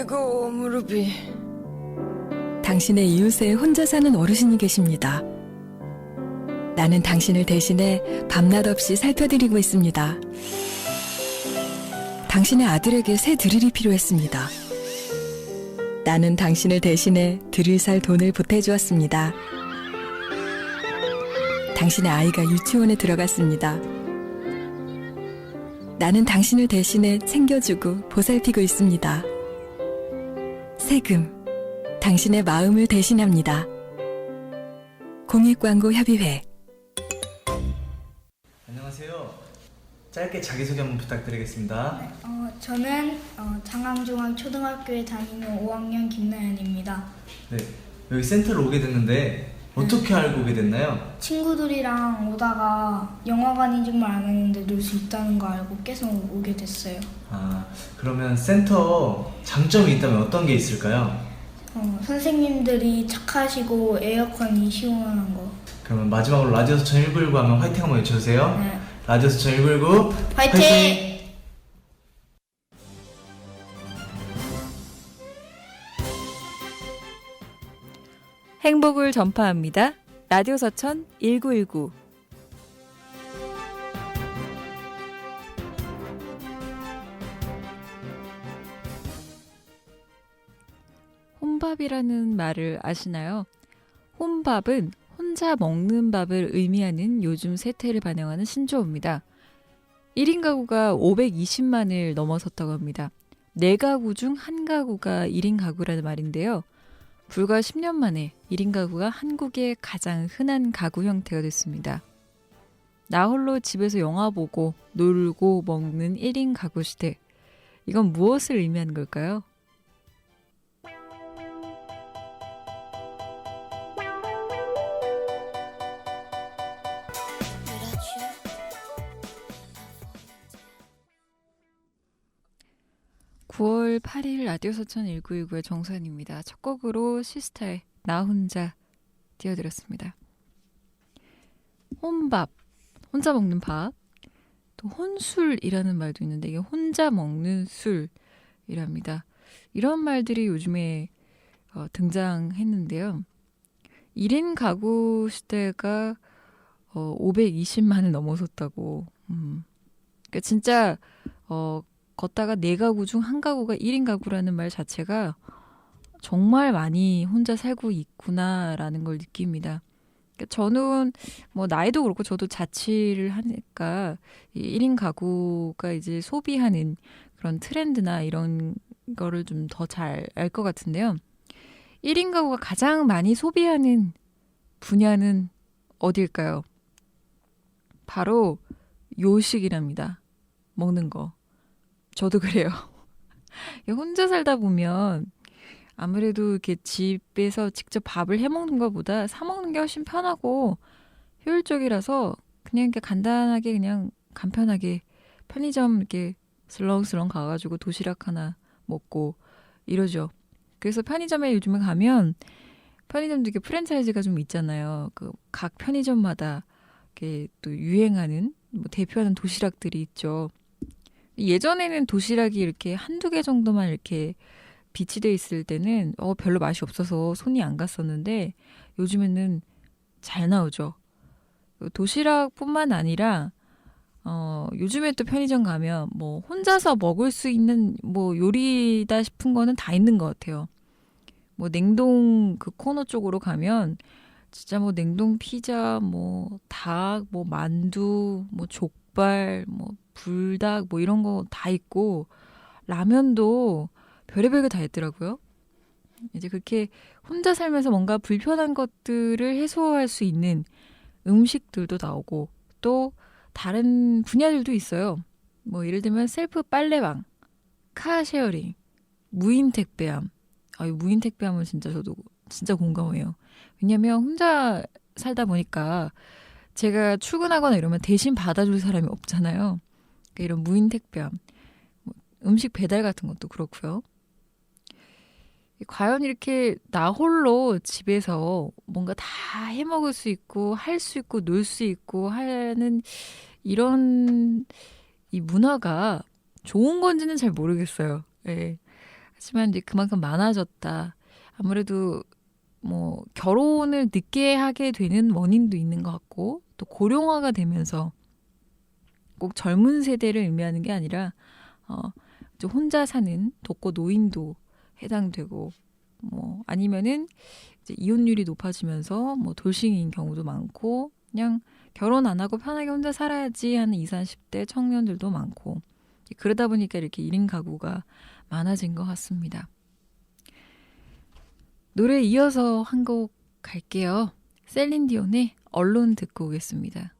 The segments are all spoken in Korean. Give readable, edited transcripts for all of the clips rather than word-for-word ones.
아이고, 무릎이. 당신의 이웃에 혼자 사는 어르신이 계십니다. 나는 당신을 대신해 밤낮 없이 살펴드리고 있습니다. 당신의 아들에게 새 드릴이 필요했습니다. 나는 당신을 대신해 드릴 살 돈을 보태주었습니다. 당신의 아이가 유치원에 들어갔습니다. 나는 당신을 대신해 챙겨주고 보살피고 있습니다. 세금, 당신의 마음을 대신합니다. 공익광고협의회. 안녕하세요. 짧게 자기소개 한번 부탁드리겠습니다. 저는 장암중앙초등학교에 다니는 5학년 김나연입니다. 네, 여기 센터를 오게 됐는데 어떻게 알고 오게 됐나요? 친구들이랑 오다가 영화관인 줄 알았는데 놀 수 있다는 거 알고 계속 오게 됐어요. 그러면 센터 장점이 있다면 어떤 게 있을까요? 선생님들이 착하시고 에어컨이 시원한 거. 그러면 마지막으로 라디오 소천 119 하면 화이팅 한번 외쳐주세요. 네. 라디오 소천 119 화이팅! 행복을 전파합니다. 라디오 서천 1919. 혼밥이라는 말을 아시나요? 혼밥은 혼자 먹는 밥을 의미하는 요즘 세태를 반영하는 신조어입니다. 1인 가구가 520만을 넘어섰다고 합니다. 4가구 중 1가구가 1인 가구라는 말인데요. 불과 10년 만에 1인 가구가 한국의 가장 흔한 가구 형태가 됐습니다. 나 홀로 집에서 영화 보고 놀고 먹는 1인 가구 시대. 이건 무엇을 의미하는 걸까요? (9월 8일) 라디오 서천 1919의 정선입니다. 첫 곡으로 시스타의 나 혼자 띄워드렸습니다. 혼밥, 혼자 먹는 밥. 또 혼술이라는 말도 있는데 이게 혼자 먹는 술이랍니다. 이런 말들이 요즘에 등장했는데요. 1인 가구 시대가 520만을 넘어섰다고. 그러니까 진짜 걷다가 4가구 중 1가구가 1인 가구라는 말 자체가 정말 많이 혼자 살고 있구나라는 걸 느낍니다. 그러니까 저는 뭐 나이도 그렇고 저도 자취를 하니까 1인 가구가 이제 소비하는 그런 트렌드나 이런 거를 좀 더 잘 알 것 같은데요. 1인 가구가 가장 많이 소비하는 분야는 어딜까요? 바로 요식이랍니다. 먹는 거. 저도 그래요. 혼자 살다 보면 아무래도 이렇게 집에서 직접 밥을 해 먹는 것보다 사 먹는 게 훨씬 편하고 효율적이라서 그냥 이렇게 간단하게 그냥 간편하게 편의점 이렇게 슬렁슬렁 가가지고 도시락 하나 먹고 이러죠. 그래서 편의점에 요즘에 가면 편의점도 이렇게 프랜차이즈가 좀 있잖아요. 그 각 편의점마다 이렇게 또 유행하는 뭐 대표하는 도시락들이 있죠. 예전에는 도시락이 이렇게 한두 개 정도만 이렇게 비치돼 있을 때는 별로 맛이 없어서 손이 안 갔었는데 요즘에는 잘 나오죠. 도시락뿐만 아니라 요즘에 또 편의점 가면 뭐 혼자서 먹을 수 있는 뭐 요리다 싶은 거는 다 있는 것 같아요. 뭐 냉동 그 코너 쪽으로 가면 진짜 뭐 냉동 피자, 뭐 닭, 뭐 만두, 뭐 족발, 뭐 불닭 뭐 이런 거 다 있고 라면도 별의별 게 다 있더라고요. 이제 그렇게 혼자 살면서 뭔가 불편한 것들을 해소할 수 있는 음식들도 나오고 또 다른 분야들도 있어요. 뭐 예를 들면 셀프 빨래방, 카쉐어링, 무인 택배함. 이 무인 택배함은 진짜 저도 진짜 공감해요. 왜냐면 혼자 살다 보니까 제가 출근하거나 이러면 대신 받아줄 사람이 없잖아요. 그러니까 이런 무인 택배함, 음식 배달 같은 것도 그렇고요. 과연 이렇게 나 홀로 집에서 뭔가 다 해먹을 수 있고 할 수 있고 놀 수 있고 하는 이런 이 문화가 좋은 건지는 잘 모르겠어요. 예. 하지만 이제 그만큼 많아졌다. 아무래도 뭐 결혼을 늦게 하게 되는 원인도 있는 것 같고 또 고령화가 되면서 꼭 젊은 세대를 의미하는 게 아니라 이제 혼자 사는 독거 노인도 해당되고 뭐 아니면은 이제 이혼율이 높아지면서 뭐 돌싱인 경우도 많고 그냥 결혼 안 하고 편하게 혼자 살아야지 하는 20, 30대 청년들도 많고 그러다 보니까 이렇게 1인 가구가 많아진 것 같습니다. 노래 이어서 한 곡 갈게요. 셀린 디온의 언론 듣고 오겠습니다.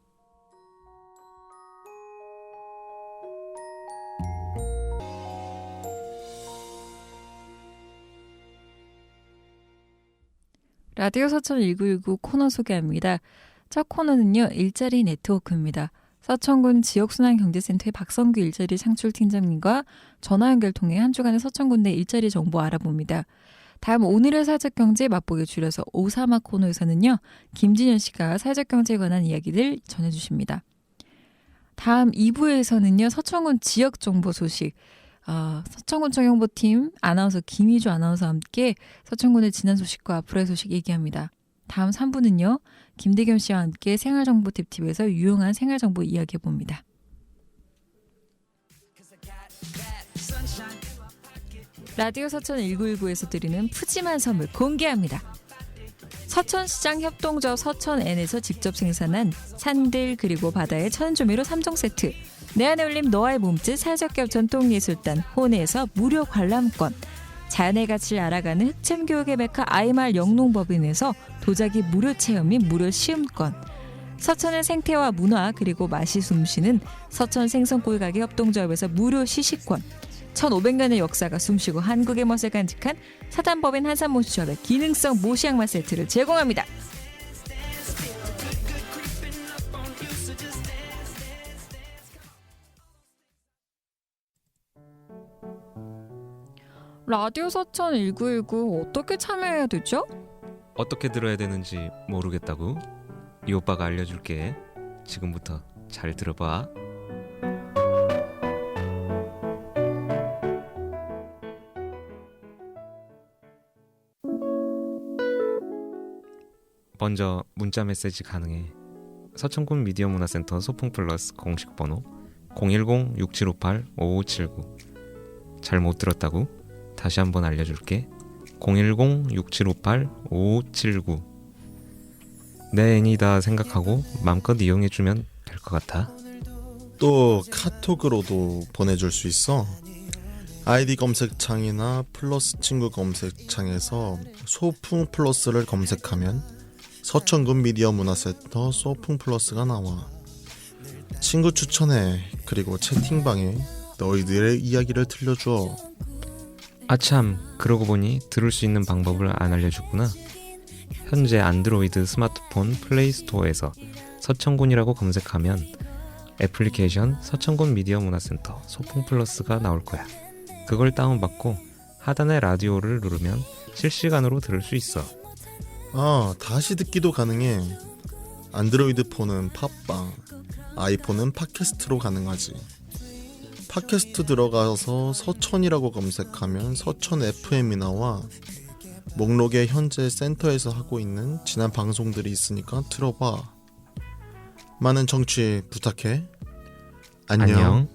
라디오 서천 1919 코너 소개합니다. 첫 코너는요. 일자리 네트워크입니다. 서천군 지역순환경제센터의 박성규 일자리 창출팀장님과 전화 연결 통해 한 주간의 서천군 내 일자리 정보 알아봅니다. 다음 오늘의 사회적경제 맛보기 줄여서 오사마 코너에서는요. 김진현 씨가 사회적경제에 관한 이야기들 전해주십니다. 다음 2부에서는요. 서천군 지역정보 소식 서천군청 홍보팀 아나운서 김희주 아나운서와 함께 서천군의 지난 소식과 앞으로의 소식 얘기합니다. 다음 3부는요. 김대겸 씨와 함께 생활정보 팁팁에서 유용한 생활정보 이야기해봅니다. 라디오 서천 1919에서 드리는 푸짐한 선물 공개합니다. 서천시장 협동조합 서천N에서 직접 생산한 산들 그리고 바다의 천연조미료 3종 세트, 내 안에 올림 너와의 몸짓 사회적기업 전통예술단 혼에서 무료 관람권, 자연의 가치를 알아가는 흑챔교육의 메카 아이말 영농법인에서 도자기 무료 체험 및 무료 시음권, 서천의 생태와 문화 그리고 맛이 숨쉬는 서천 생선구이 가게 협동조합에서 무료 시식권, 1500년의 역사가 숨쉬고 한국의 멋을 간직한 사단법인 한산모시조합의 기능성 모시양말 세트를 제공합니다. 라디오 서천 1919 어떻게 참여해야 되죠? 어떻게 들어야 되는지 모르겠다고? 이 오빠가 알려줄게. 지금부터 잘 들어봐. 먼저 문자 메시지 가능해. 서천군 미디어 문화센터 소풍 플러스 공식 번호 010-6758-5579. 잘 못 들었다고? 다시 한번 알려줄게. 010-6758-5579. 내 애니다 생각하고 마음껏 이용해주면 될 것 같아. 또 카톡으로도 보내줄 수 있어. 아이디 검색창이나 플러스 친구 검색창에서 소풍 플러스를 검색하면 서천군 미디어 문화센터 소풍 플러스가 나와. 친구 추천해. 그리고 채팅방에 너희들의 이야기를 들려줘. 아참, 그러고 보니 들을 수 있는 방법을 안 알려줬구나. 현재 안드로이드 스마트폰 플레이스토어에서 서천군이라고 검색하면 애플리케이션 서천군 미디어 문화센터 소풍 플러스가 나올 거야. 그걸 다운받고 하단의 라디오를 누르면 실시간으로 들을 수 있어. 다시 듣기도 가능해. 안드로이드 폰은 팟빵, 아이폰은 팟캐스트로 가능하지. 팟캐스트 들어가서 서천이라고 검색하면 서천 FM이 나와. 목록에 현재 센터에서 하고 있는 지난 방송들이 있으니까 들어봐. 많은 청취 부탁해. 안녕.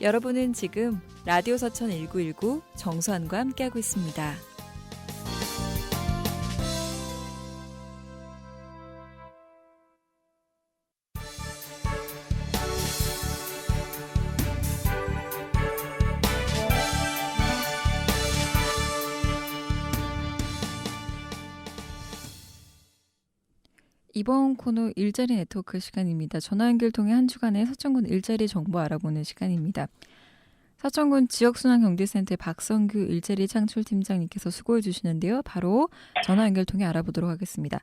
여러분은 지금 라디오 서천 1919 정수환과 함께하고 있습니다. 이번 코너 일자리 네트워크 시간입니다. 전화 연결 통해 한 주간의 서천군 일자리 정보 알아보는 시간입니다. 서천군 지역순환경제센터의 박성규 일자리 창출팀장님께서 수고해 주시는데요. 바로 전화 연결 통해 알아보도록 하겠습니다.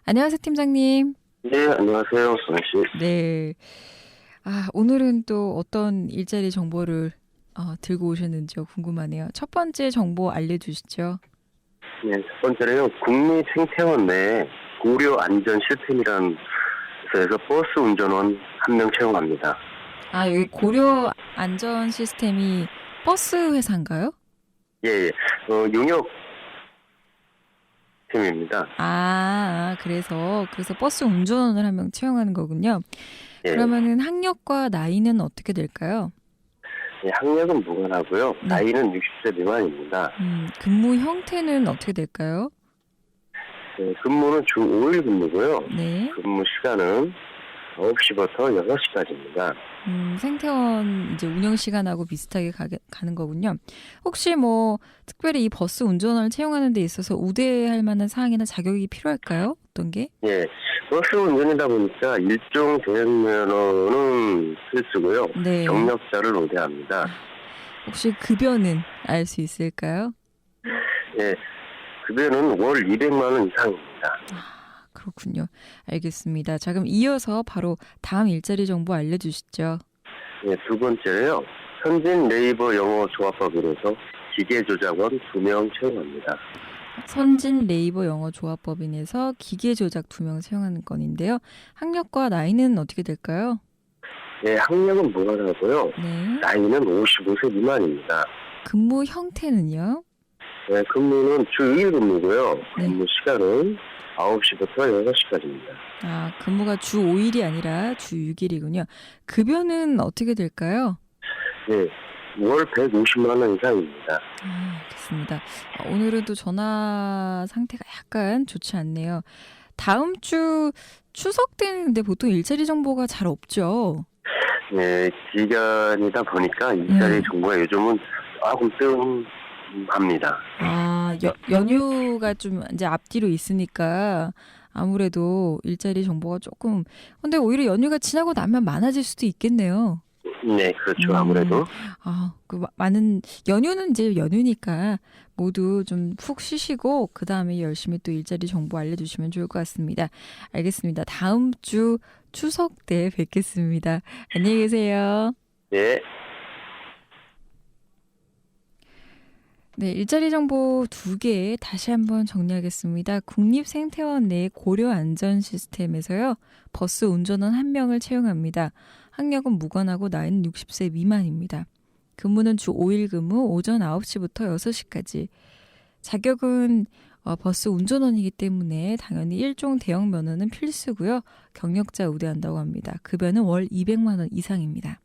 안녕하세요, 팀장님. 네, 안녕하세요, 수환 씨. 네. 오늘은 또 어떤 일자리 정보를 들고 오셨는지요? 궁금하네요. 첫 번째 정보 알려주시죠. 네, 첫 번째는요, 국립생태원 내 고려 안전 시스템이라는 곳에서 버스 운전원 1명 채용합니다. 여기 고려 안전 시스템이 버스 회사인가요? 예, 용역 팀입니다. 그래서 버스 운전원을 1명 채용하는 거군요. 예, 그러면은 학력과 나이는 어떻게 될까요? 예, 학력은 무관하고요. 네. 나이는 60세 미만입니다. 근무 형태는 어떻게 될까요? 예, 근무는 주 5일 근무고요. 네. 근무 시간은 9시부터 6시까지입니다. 생태원 이제 운영 시간하고 비슷하게 가는 거군요. 혹시 뭐 특별히 이 버스 운전원을 채용하는 데 있어서 우대할 만한 사항이나 자격이 필요할까요? 어떤 게? 예, 버스 운전이다 보니까 일종 대행면허는 필수고요. 네. 경력자를 우대합니다. 혹시 급여는 알 수 있을까요? 예, 급여는 월 200만 원 이상입니다. 그렇군요. 알겠습니다. 자, 그럼 이어서 바로 다음 일자리 정보 알려주시죠. 예, 두 번째로요. 현진 네이버 영어 조합법인에서 기계 조작원 2명 채용합니다. 선진 네이버 영어 조합법인에서 기계 조작 2명 채용하는 건인데요. 학력과 나이는 어떻게 될까요? 예, 학력은 무관하고요. 네. 나이는 55세 미만입니다. 근무 형태는요? 예, 근무는 주 2일 근무고요. 네. 근무 시간은 9시부터 6시까지입니다. 근무가 주 5일이 아니라 주 6일이군요. 급여는 어떻게 될까요? 예, 월 150만 원 이상입니다. 알겠습니다. 오늘은 또 전화 상태가 약간 좋지 않네요. 다음 주 추석 때는데 보통 일자리 정보가 잘 없죠. 예, 기간이다 보니까 일자리 정보가 요즘은 조금 뜸합니다. 연휴가 좀 이제 앞뒤로 있으니까 아무래도 일자리 정보가 조금. 근데 오히려 연휴가 지나고 나면 많아질 수도 있겠네요. 네, 그렇죠. 아무래도. 많은 연휴는 이제 연휴니까 모두 좀 푹 쉬시고 그 다음에 열심히 또 일자리 정보 알려주시면 좋을 것 같습니다. 알겠습니다. 다음 주 추석 때 뵙겠습니다. 안녕히 계세요. 예. 네, 일자리 정보 2개 다시 한번 정리하겠습니다. 국립생태원 내 고려 안전 시스템에서요. 버스 운전원 1명을 채용합니다. 학력은 무관하고 나이는 60세 미만입니다. 근무는 주 5일 근무 오전 9시부터 6시까지. 자격은 버스 운전원이기 때문에 당연히 일종 대형 면허는 필수고요. 경력자 우대한다고 합니다. 급여는 월 200만 원 이상입니다.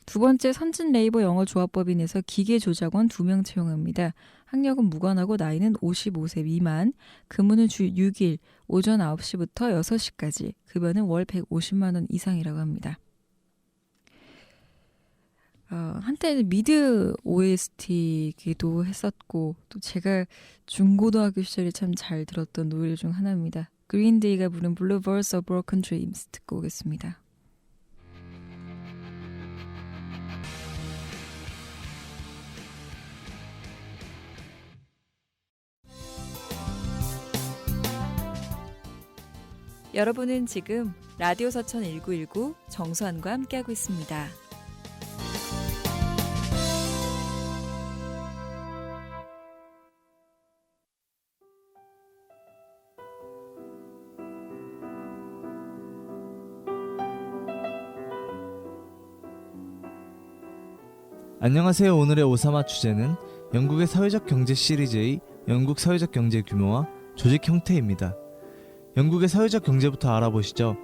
두 번째, 선진 네이버 영어 조합법인에서 기계 조작원 2명 채용합니다. 학력은 무관하고 나이는 55세 미만, 근무는 주 6일, 오전 9시부터 6시까지, 급여는 월 150만 원 이상이라고 합니다. 한때 미드 OST기도 했었고, 또 제가 중고등학교 시절에 참 잘 들었던 노래 중 하나입니다. 그린데이가 부른 Bluebirds of Broken Dreams 듣고 오겠습니다. 여러분은 지금 라디오 서천 1919 정수환과 함께하고 있습니다. 안녕하세요. 오늘의 오사마 주제는 영국의 사회적 경제 시리즈의 영국 사회적 경제 규모와 조직 형태입니다. 영국의 사회적 경제부터 알아보시죠.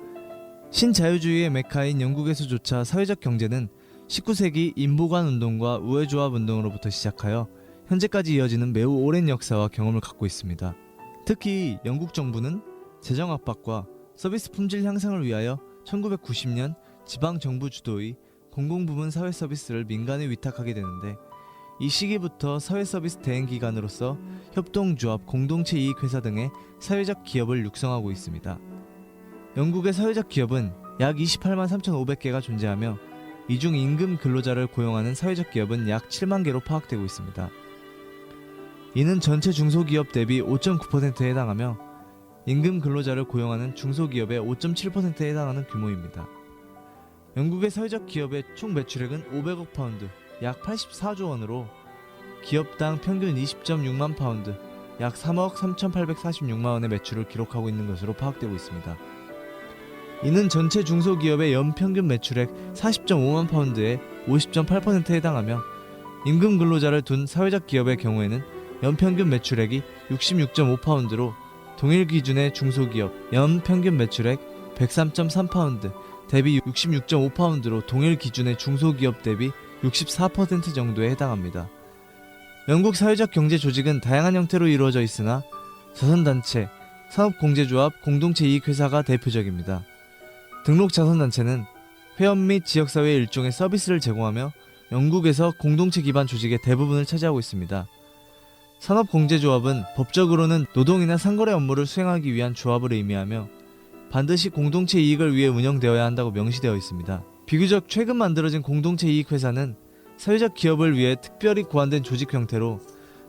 신자유주의의 메카인 영국에서조차 사회적 경제는 19세기 인보관 운동과 우회조합 운동으로부터 시작하여 현재까지 이어지는 매우 오랜 역사와 경험을 갖고 있습니다. 특히 영국 정부는 재정 압박과 서비스 품질 향상을 위하여 1990년 지방정부 주도의 공공부문 사회서비스를 민간에 위탁하게 되는데, 이 시기부터 사회서비스 대행기관으로서 협동조합, 공동체 이익회사 등의 사회적 기업을 육성하고 있습니다. 영국의 사회적 기업은 약 28만 3,500개가 존재하며 이 중 임금 근로자를 고용하는 사회적 기업은 약 7만 개로 파악되고 있습니다. 이는 전체 중소기업 대비 5.9%에 해당하며 임금 근로자를 고용하는 중소기업의 5.7%에 해당하는 규모입니다. 영국의 사회적 기업의 총 매출액은 500억 파운드, 약 84조 원으로 기업당 평균 20.6만 파운드, 약 3억 3,846만 원의 매출을 기록하고 있는 것으로 파악되고 있습니다. 이는 전체 중소기업의 연평균 매출액 40.5만 파운드의 50.8%에 해당하며 임금 근로자를 둔 사회적 기업의 경우에는 연평균 매출액이 66.5파운드로 동일 기준의 중소기업 연평균 매출액 103.3파운드 대비 66.5파운드로 동일 기준의 중소기업 대비 64% 정도에 해당합니다. 영국 사회적 경제 조직은 다양한 형태로 이루어져 있으나 자선단체, 산업공제조합, 공동체이익회사가 대표적입니다. 등록 자선단체는 회원 및 지역사회에 일종의 서비스를 제공하며 영국에서 공동체 기반 조직의 대부분을 차지하고 있습니다. 산업공제조합은 법적으로는 노동이나 상거래 업무를 수행하기 위한 조합을 의미하며 반드시 공동체 이익을 위해 운영되어야 한다고 명시되어 있습니다. 비교적 최근 만들어진 공동체 이익회사는 사회적 기업을 위해 특별히 고안된 조직 형태로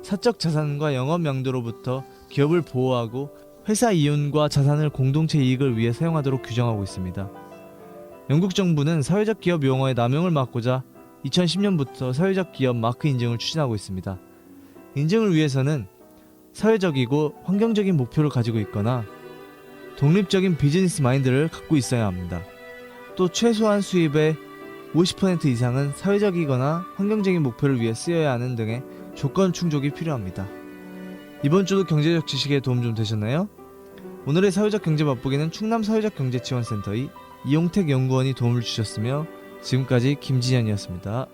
사적 자산과 영업 양도로부터 기업을 보호하고 회사 이윤과 자산을 공동체 이익을 위해 사용하도록 규정하고 있습니다. 영국 정부는 사회적 기업 용어의 남용을 막고자 2010년부터 사회적 기업 마크 인증을 추진하고 있습니다. 인증을 위해서는 사회적이고 환경적인 목표를 가지고 있거나 독립적인 비즈니스 마인드를 갖고 있어야 합니다. 또 최소한 수입의 50% 이상은 사회적이거나 환경적인 목표를 위해 쓰여야 하는 등의 조건 충족이 필요합니다. 이번 주도 경제적 지식에 도움 좀 되셨나요? 오늘의 사회적 경제 맛보기는 충남 사회적 경제지원센터의 이용택 연구원이 도움을 주셨으며 지금까지 김진현이었습니다.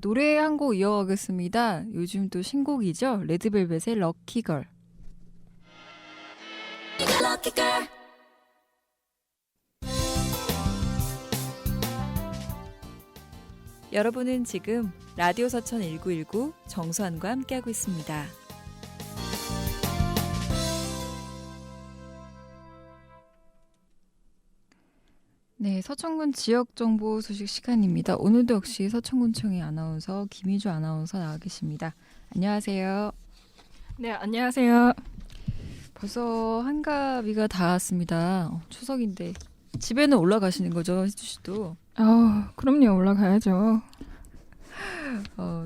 노래 한 곡 이어가겠습니다. 요즘 또 신곡이죠. 레드벨벳의 럭키걸. 여러분은 지금 라디오 서천 1919 정수환과 함께하고 있습니다. 네, 서천군 지역정보 소식 시간입니다. 오늘도 역시 서천군청의 아나운서 김희주 아나운서 나와 계십니다. 안녕하세요. 네, 안녕하세요. 벌써 한가위가 다 왔습니다. 추석인데 집에는 올라가시는 거죠, 희주 씨도? 그럼요. 올라가야죠.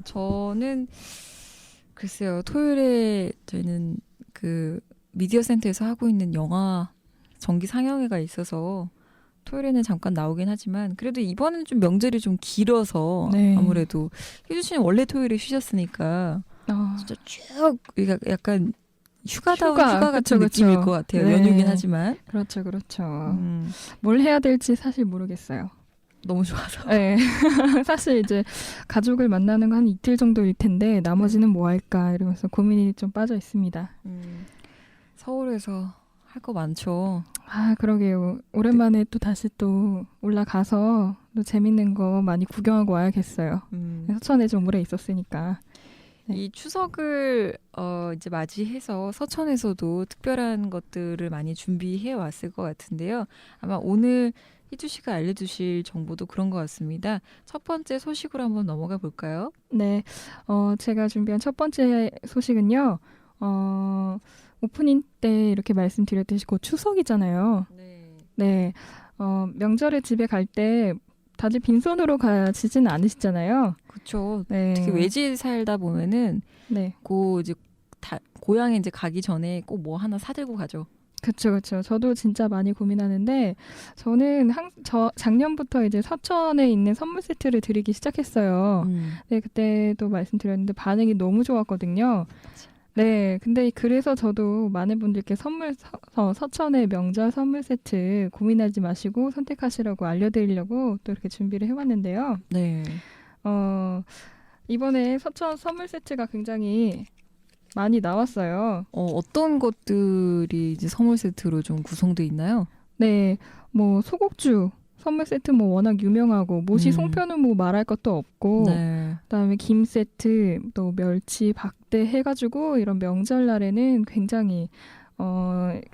저는 글쎄요, 토요일에 저희는 그 미디어 센터에서 하고 있는 영화 정기 상영회가 있어서 토요일에는 잠깐 나오긴 하지만 그래도 이번에는 좀 명절이 좀 길어서 네. 아무래도 희주 씨는 원래 토요일에 쉬셨으니까 진짜 쭉 약간 휴가 같은 그쵸. 느낌일 것 같아요. 네. 연휴긴 하지만. 그렇죠. 뭘 해야 될지 사실 모르겠어요. 너무 좋아서. 네. 사실 이제 가족을 만나는 거 한 이틀 정도일 텐데 나머지는 뭐 할까 이러면서 고민이 좀 빠져 있습니다. 서울에서 할 거 많죠. 그러게요. 오랜만에 또 다시 또 올라가서 또 재밌는 거 많이 구경하고 와야겠어요. 서천에 좀 오래 있었으니까. 네. 이 추석을 이제 맞이해서 서천에서도 특별한 것들을 많이 준비해 왔을 것 같은데요. 아마 오늘 희주 씨가 알려주실 정보도 그런 것 같습니다. 첫 번째 소식으로 한번 넘어가 볼까요? 네, 제가 준비한 첫 번째 소식은요. 오프닝 때 이렇게 말씀드렸듯이 곧 추석이잖아요. 네, 명절에 집에 갈 때 다들 빈손으로 가시지는 않으시잖아요. 그렇죠. 네. 특히 외지에 살다 보면은 네. 이제 고향에 이제 가기 전에 꼭 뭐 하나 사들고 가죠. 그렇죠. 저도 진짜 많이 고민하는데 저는 작년부터 이제 서천에 있는 선물 세트를 드리기 시작했어요. 네, 그때도 말씀드렸는데 반응이 너무 좋았거든요. 네, 근데 그래서 저도 많은 분들께 서천의 명절 선물 세트 고민하지 마시고 선택하시라고 알려드리려고 또 이렇게 준비를 해왔는데요. 네. 이번에 서천 선물 세트가 굉장히 많이 나왔어요. 어떤 것들이 이제 선물 세트로 좀 구성돼 있나요? 네, 뭐 소곡주 선물 세트 뭐 워낙 유명하고 모시 송편은 뭐 말할 것도 없고 네. 그다음에 김 세트 또 멸치 박대 해가지고 이런 명절날에는 굉장히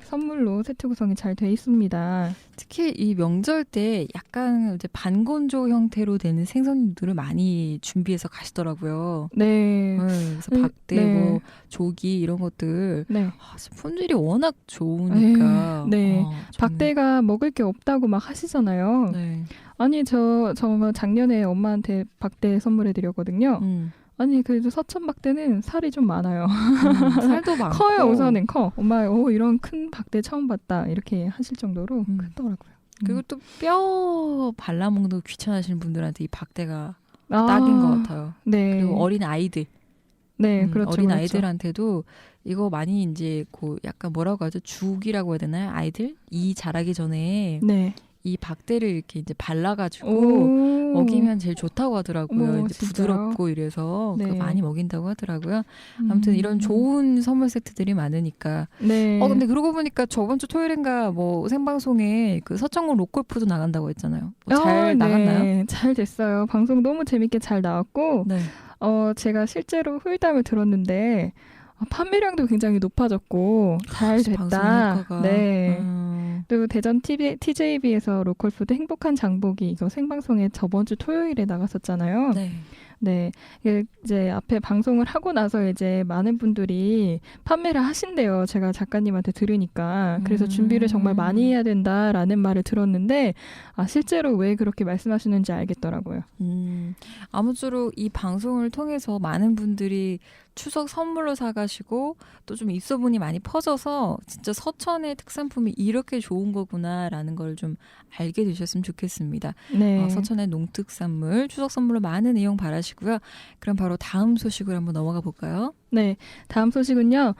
선물로 세트 구성이 잘 돼 있습니다. 특히 이 명절 때 약간 이제 반건조 형태로 되는 생선들을 많이 준비해서 가시더라고요. 네. 그래서 네. 박대, 네. 뭐 조기 이런 것들 네. 품질이 워낙 좋으니까. 네. 정말. 박대가 먹을 게 없다고 막 하시잖아요. 네. 아니 저 작년에 엄마한테 박대 선물해 드렸거든요. 아니 그래도 서천 박대는 살이 좀 많아요. 살도 많고. 커요. 우선은 커. 엄마 이런 큰 박대 처음 봤다 이렇게 하실 정도로 크더라고요. 그리고 또 뼈 발라먹는 거 귀찮아하시는 분들한테 이 박대가 딱인 것 같아요. 네. 그리고 어린 아이들. 네, 그렇죠. 어린 그렇죠. 아이들한테도 이거 많이 이제 약간 뭐라고 하죠? 죽이라고 해야 되나요? 아이들 이 자라기 전에 네. 이 박대를 이렇게 이제 발라가지고 오. 먹이면 제일 좋다고 하더라고요. 어머, 이제 진짜요? 부드럽고 이래서 네. 그거 많이 먹인다고 하더라고요. 아무튼 이런 좋은 선물 세트들이 많으니까. 네. 근데 그러고 보니까 저번 주 토요일인가 뭐 생방송에 그 서천군 록골프도 나간다고 했잖아요. 잘 나갔나요? 네, 잘 됐어요. 방송 너무 재밌게 잘 나왔고, 네. 제가 실제로 후일담을 들었는데 판매량도 굉장히 높아졌고 잘 방송 됐다. 효과가. 네. 또 대전 TJB에서 로컬푸드 행복한 장보기 이거 생방송에 저번 주 토요일에 나갔었잖아요. 네. 네, 이제 앞에 방송을 하고 나서 이제 많은 분들이 판매를 하신대요. 제가 작가님한테 들으니까. 그래서 준비를 정말 많이 해야 된다라는 말을 들었는데, 실제로 왜 그렇게 말씀하시는지 알겠더라고요. 아무쪼록 이 방송을 통해서 많은 분들이 추석 선물로 사가시고 또 좀 입소문이 많이 퍼져서 진짜 서천의 특산품이 이렇게 좋은 거구나라는 걸 좀 알게 되셨으면 좋겠습니다. 네. 서천의 농특산물 추석 선물로 많은 이용 바라시고요. 그럼 바로 다음 소식으로 한번 넘어가 볼까요? 네, 다음 소식은요.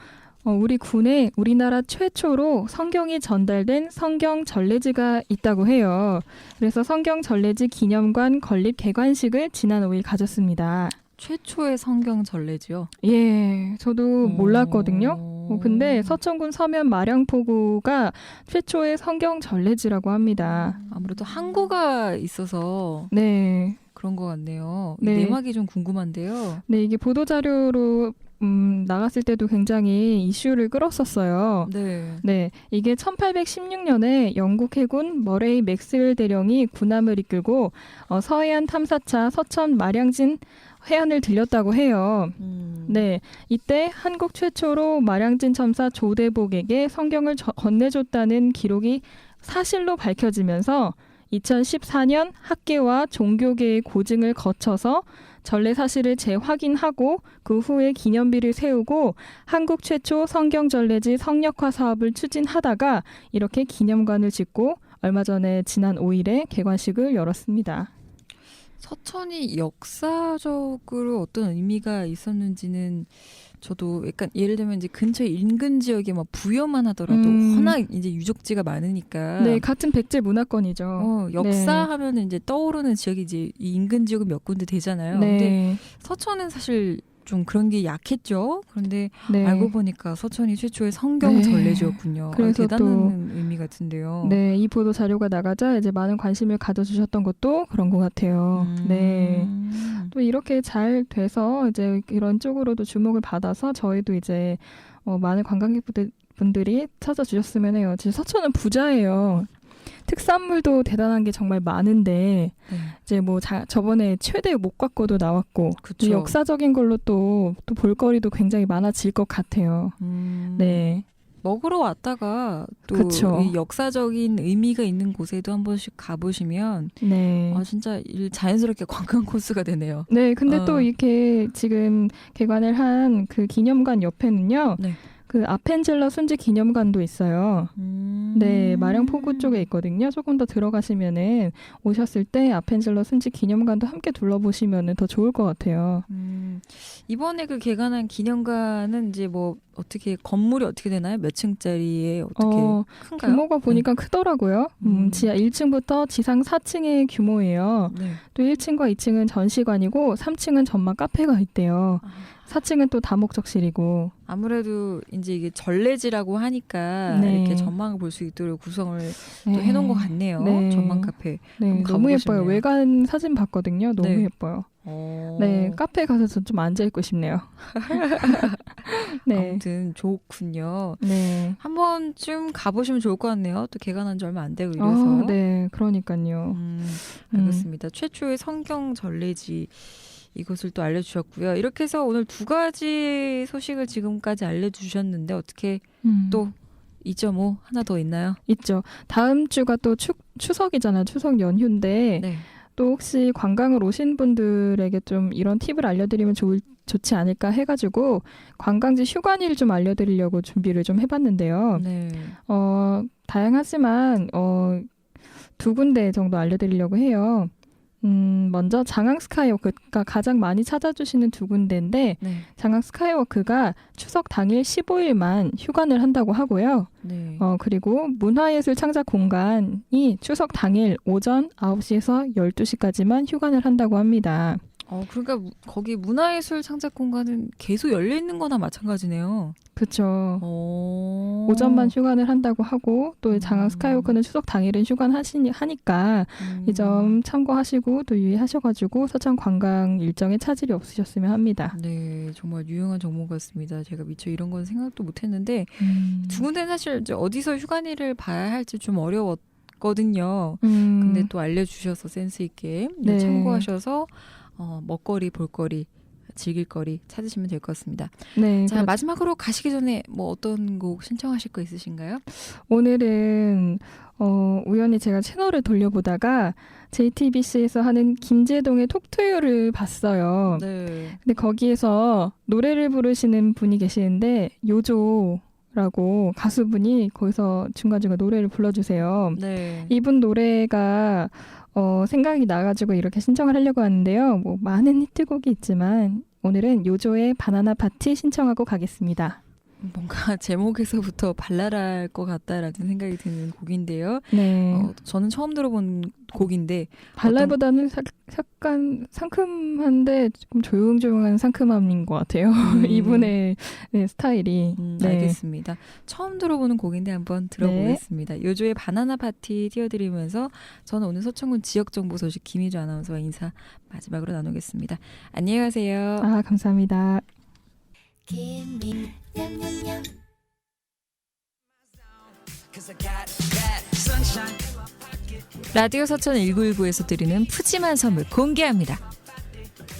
우리 군에 우리나라 최초로 성경이 전달된 성경 전례지가 있다고 해요. 그래서 성경 전례지 기념관 건립 개관식을 지난 5일 가졌습니다. 최초의 성경 전례지요? 예, 저도 몰랐거든요. 근데 서천군 서면 마량포구가 최초의 성경 전례지라고 합니다. 아무래도 항구가 있어서 네. 그런 것 같네요. 네. 내막이 좀 궁금한데요. 네, 이게 보도자료로 나갔을 때도 굉장히 이슈를 끌었었어요. 네. 네, 이게 1816년에 영국 해군 머레이 맥스웰 대령이 군함을 이끌고 서해안 탐사차 서천 마량진 해안을 들렸다고 해요. 네, 이때 한국 최초로 마량진 첨사 조대복에게 성경을 건네줬다는 기록이 사실로 밝혀지면서 2014년 학계와 종교계의 고증을 거쳐서 전례 사실을 재확인하고 그 후에 기념비를 세우고 한국 최초 성경 전례지 성역화 사업을 추진하다가 이렇게 기념관을 짓고 얼마 전에 지난 5일에 개관식을 열었습니다. 서천이 역사적으로 어떤 의미가 있었는지는 저도 약간 예를 들면 이제 근처 인근 지역에 막 부여만 하더라도 워낙 이제 유적지가 많으니까 네, 같은 백제 문화권이죠. 역사하면 이제 떠오르는 지역이 이제 이 인근 지역은 몇 군데 되잖아요. 네. 근데 서천은 사실 좀 그런 게 약했죠. 그런데 네. 알고 보니까 서천이 최초의 성경 네. 전례지였군요. 그래서 대단한 의미 같은데요. 네, 이 보도 자료가 나가자 이제 많은 관심을 가져주셨던 것도 그런 것 같아요. 네. 또 이렇게 잘 돼서 이제 이런 쪽으로도 주목을 받아서 저희도 이제 많은 관광객분들이 찾아주셨으면 해요. 진짜 서천은 부자예요. 특산물도 대단한 게 정말 많은데 이제 뭐 저번에 최대 목각고도 나왔고 그쵸. 역사적인 걸로 또 볼거리도 굉장히 많아질 것 같아요. 네. 먹으러 왔다가 또 그쵸. 이 역사적인 의미가 있는 곳에도 한 번씩 가보시면 네. 진짜 자연스럽게 관광 코스가 되네요. 네, 근데 또 이렇게 지금 개관을 한 그 기념관 옆에는요. 네. 그 아펜젤러 순지 기념관도 있어요. 네, 마량포구 쪽에 있거든요. 조금 더 들어가시면은 오셨을 때 아펜젤러 순지 기념관도 함께 둘러보시면은 더 좋을 것 같아요. 이번에 그 개관한 기념관은 이제 뭐 어떻게 건물이 어떻게 되나요? 몇 층짜리에 어떻게 큰가요? 규모가 보니까 크더라고요. 지하 1층부터 지상 4층의 규모예요. 네. 또 1층과 2층은 전시관이고 3층은 전망 카페가 있대요. 4층은 또 다목적실이고. 아무래도 이제 이게 전례지라고 하니까 네. 이렇게 전망을 볼 수 있도록 구성을 또 해놓은 것 같네요. 네. 전망 카페. 네, 너무 예뻐요. 외관 사진 봤거든요. 너무 네. 예뻐요. 네, 카페 가서 좀 앉아있고 싶네요. 네. 아무튼 좋군요. 네. 한 번쯤 가보시면 좋을 것 같네요. 또 개관한 지 얼마 안 되고 이래서. 네, 그러니까요. 알겠습니다. 최초의 성경 전례지 이것을 또 알려주셨고요. 이렇게 해서 오늘 2가지 소식을 지금까지 알려주셨는데 어떻게 또 2.5 하나 더 있나요? 있죠. 다음 주가 또 추석이잖아요. 추석 연휴인데 네. 또 혹시 관광을 오신 분들에게 좀 이런 팁을 알려드리면 좋지 않을까 해가지고 관광지 휴관일 좀 알려드리려고 준비를 좀 해봤는데요. 네. 다양하지만 2군데 정도 알려드리려고 해요. 먼저 장항 스카이워크가 가장 많이 찾아주시는 2군데인데 네. 장항 스카이워크가 추석 당일 15일만 휴관을 한다고 하고요. 네. 그리고 문화예술 창작 공간이 추석 당일 오전 9시에서 12시까지만 휴관을 한다고 합니다. 그러니까 거기 문화예술 창작 공간은 계속 열려 있는 거나 마찬가지네요. 그렇죠. 오전만 휴관을 한다고 하고 또 장항 스카이워크는 추석 당일은 휴관하니까 이 점 참고하시고 또 유의하셔가지고 서천 관광 일정에 차질이 없으셨으면 합니다. 네, 정말 유용한 정보 같습니다. 제가 미처 이런 건 생각도 못했는데 2군데는 사실 이제 어디서 휴관일을 봐야 할지 좀 어려웠거든요. 근데 또 알려주셔서 센스 있게 네. 참고하셔서 먹거리, 볼거리, 즐길거리 찾으시면 될 것 같습니다. 네. 자, 마지막으로 가시기 전에 뭐 어떤 곡 신청하실 거 있으신가요? 오늘은 우연히 제가 채널을 돌려보다가 JTBC에서 하는 김재동의 톡투유를 봤어요. 네. 근데 거기에서 노래를 부르시는 분이 계시는데 요조라고 가수분이 거기서 중간중간 노래를 불러주세요. 네. 이분 노래가 생각이 나가지고 이렇게 신청을 하려고 하는데요. 뭐 많은 히트곡이 있지만 오늘은 요조의 바나나 파티 신청하고 가겠습니다. 뭔가 제목에서부터 발랄할 것 같다라는 생각이 드는 곡인데요. 네. 저는 처음 들어본 곡인데 발랄보다는 약간 상큼한데 조금 조용조용한 상큼함인 것 같아요. 이분의 스타일이. 네. 알겠습니다. 처음 들어보는 곡인데 한번 들어보겠습니다. 요조의 바나나 파티 띄워드리면서 저는 오늘 서천군 지역정보 소식 김희주 아나운서와 인사 마지막으로 나누겠습니다. 안녕히 가세요. 감사합니다. 라디오 서천 1919에서 드리는 푸짐한 선물 공개합니다.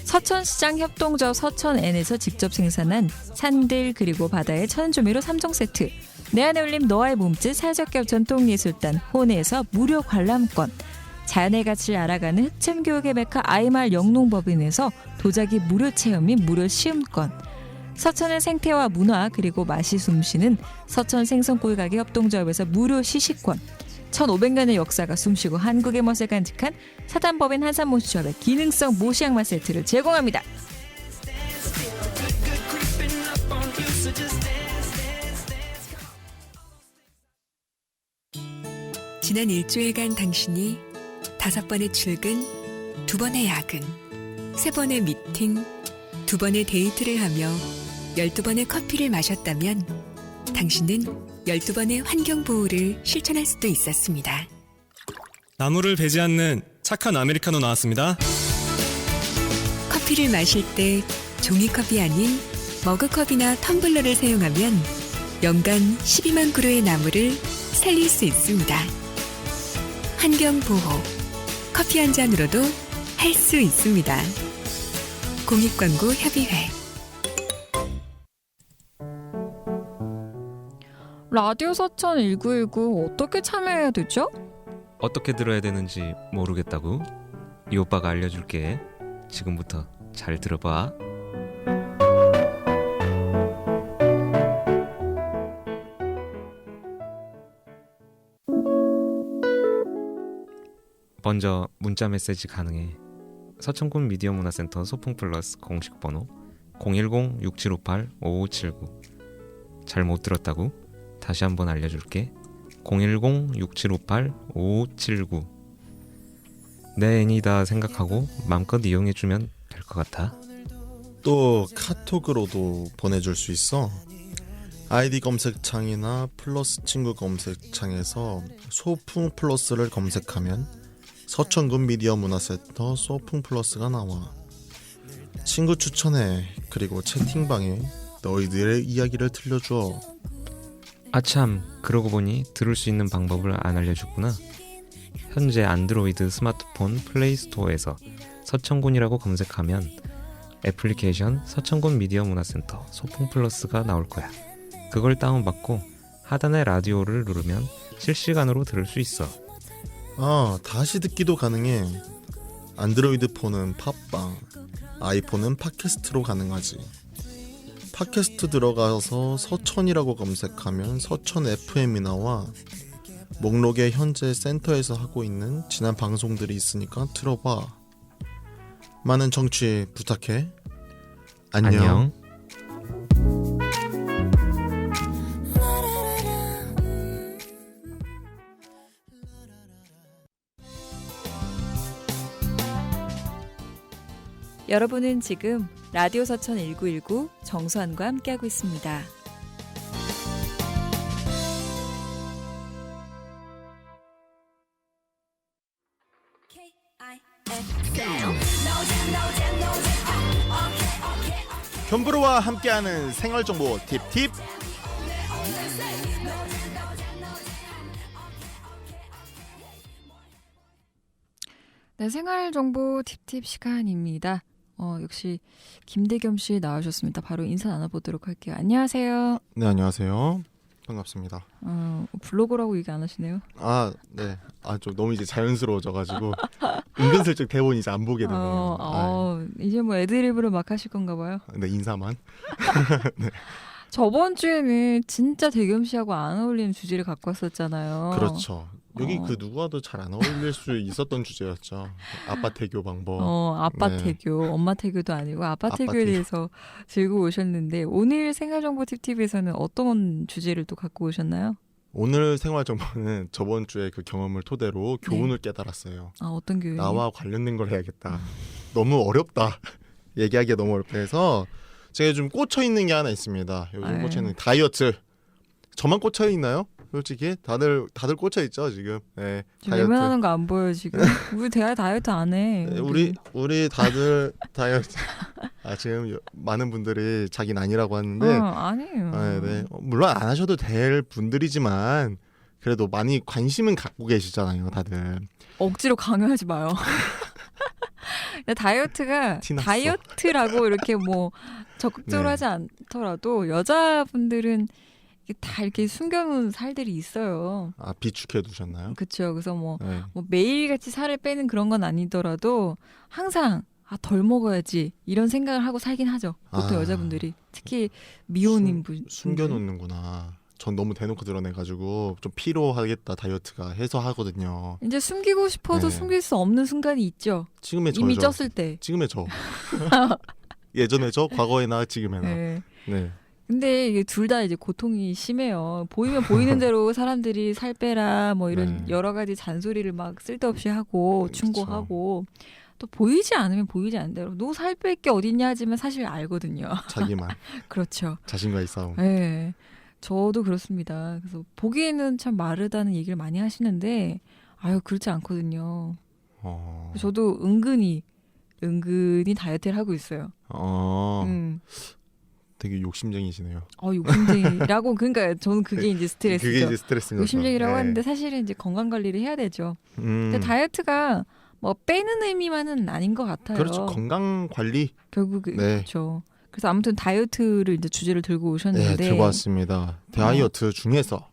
서천시장 협동조합 서천N에서 직접 생산한 산들 그리고 바다의 천연조미료 3종 세트, 내 안에 올림 너와의 몸짓 사회적기업 전통예술단 혼에서 무료 관람권, 자연의 가치를 알아가는 흑챔교육의 메카 아이말 영농법인에서 도자기 무료 체험 및 무료 시음권, 서천의 생태와 문화 그리고 맛이 숨쉬는 서천 생선구이 협동조합에서 무료 시식권, 1500년의 역사가 숨쉬고 한국의 멋을 간직한 사단법인 한산모시조합의 기능성 모시양말 세트를 제공합니다. 지난 일주일간 당신이 5번의 출근, 2번의 야근, 3번의 미팅, 2번의 데이트를 하며 12번의 커피를 마셨다면 당신은 12번의 환경보호를 실천할 수도 있었습니다. 나무를 베지 않는 착한 아메리카노 나왔습니다. 커피를 마실 때 종이컵이 아닌 머그컵이나 텀블러를 사용하면 연간 12만 그루의 나무를 살릴 수 있습니다. 환경보호, 커피 한 잔으로도 할 수 있습니다. 공익광고협의회. 라디오 서천 1919 어떻게 참여해야 되죠? 어떻게 들어야 되는지 모르겠다고? 이 오빠가 알려줄게. 지금부터 잘 들어봐. 먼저 문자 메시지 가능해. 서천군 미디어 문화센터 소풍플러스 공식 번호 010-6758-5579. 잘 못 들었다고? 다시 한번 알려줄게. 010-6758-5579. 내 애니다 생각하고 마음껏 이용해주면 될 것 같아. 또 카톡으로도 보내줄 수 있어. 아이디 검색창이나 플러스 친구 검색창에서 소풍 플러스를 검색하면 서천군 미디어 문화센터 소풍 플러스가 나와. 친구 추천해. 그리고 채팅방에 너희들의 이야기를 들려줘. 아참, 그러고 보니 들을 수 있는 방법을 안 알려줬구나. 현재 안드로이드 스마트폰 플레이스토어에서 서천군이라고 검색하면 애플리케이션 서천군 미디어 문화센터 소풍 플러스가 나올 거야. 그걸 다운받고 하단의 라디오를 누르면 실시간으로 들을 수 있어. 다시 듣기도 가능해. 안드로이드 폰은 팟빵, 아이폰은 팟캐스트로 가능하지. 팟캐스트 들어가서 서천이라고 검색하면 서천 FM이 나와. 목록에 현재 센터에서 하고 있는 지난 방송들이 있으니까 들어봐. 많은 청취 부탁해. 안녕. 여러분은 지금 라디오 서천 1919 정수환과 함께하고 있습니다. 견브로와 함께하는 생활정보 팁팁. 네, 생활정보 팁팁 시간입니다. 역시 김대겸 씨 나와주셨습니다. 바로 인사 나눠보도록 할게요. 안녕하세요. 네, 안녕하세요. 반갑습니다. 블로거라고 얘기 안 하시네요. 네. 좀 너무 이제 자연스러워져가지고 은근슬쩍 대본 이제 안 보게 되네요. 이제 뭐 애드립으로 막 하실 건가 봐요. 네, 인사만. 네. 저번 주에는 진짜 대겸 씨하고 안 어울리는 주제를 갖고 왔었잖아요. 그렇죠. 여기 그 누구와도 잘 안 어울릴 수 있었던 주제였죠. 아빠 태교 방법. 아빠 네. 태교, 엄마 태교도 아니고 아빠 태교에 태교. 대해서 들고 오셨는데 오늘 생활정보 팁팁에서는 어떤 주제를 또 갖고 오셨나요? 오늘 생활정보는 저번 주에 그 경험을 토대로 교훈을 깨달았어요. 어떤 교훈이요? 나와 관련된 걸 해야겠다. 너무 어렵다. 얘기하기가 너무 어렵다 해서 제가 좀 꽂혀 있는 게 하나 있습니다. 요즘 꽂혀 있는 다이어트. 저만 꽂혀 있나요? 솔직히 다들 꽂혀 있죠 지금. 네, 다이어트. 외면하는 거 안 보여 지금. 우리 대화 다이어트 안 해. 네, 우리 다들 다이어트. 지금 많은 분들이 자기는 아니라고 하는데. 아니에요. 네. 물론 안 하셔도 될 분들이지만 그래도 많이 관심은 갖고 계시잖아요, 다들. 억지로 강요하지 마요. 다이어트가 티났어. 다이어트라고 이렇게 뭐 적극적으로 네. 하지 않더라도 여자분들은 다 이렇게 숨겨놓은 살들이 있어요. 비축해 두셨나요? 그렇죠. 그래서 뭐 네. 매일같이 살을 빼는 그런 건 아니더라도 항상 덜 먹어야지 이런 생각을 하고 살긴 하죠. 보통 여자분들이 특히 미혼인 분 숨겨놓는구나. 전 너무 대놓고 드러내가지고 좀 피로하겠다 다이어트가 해서 하거든요. 이제 숨기고 싶어도 네. 숨길 수 없는 순간이 있죠. 지금의 이미 저죠. 쪘을 때. 지금의 저. 예전에 저, 과거에 나, 지금의 나. 네. 네. 근데 이게 둘 다 이제 고통이 심해요. 보이면 보이는 대로 사람들이 살 빼라 뭐 이런 여러 가지 잔소리를 막 쓸데없이 하고 충고하고 또 보이지 않으면 보이지 않는 대로 너 살 뺄 게 어딨냐 하지만 사실 알거든요. 자기만. 그렇죠. 자신과의 싸움. 네. 저도 그렇습니다. 그래서 보기에는 참 마르다는 얘기를 많이 하시는데 그렇지 않거든요. 저도 은근히 다이어트를 하고 있어요. 되게 욕심쟁이시네요. 욕심쟁이라고 그러니까 저는 그게 이제 스트레스죠. 그게 이제 스트레스인 거죠. 욕심쟁이라고 네. 하는데 사실은 이제 건강 관리를 해야 되죠. 근데 다이어트가 뭐 빼는 의미만은 아닌 것 같아요. 그렇죠. 건강 관리. 결국 그렇죠. 그래서 아무튼 다이어트를 이제 주제를 들고 오셨는데 네, 들고 왔습니다. 다이어트 중에서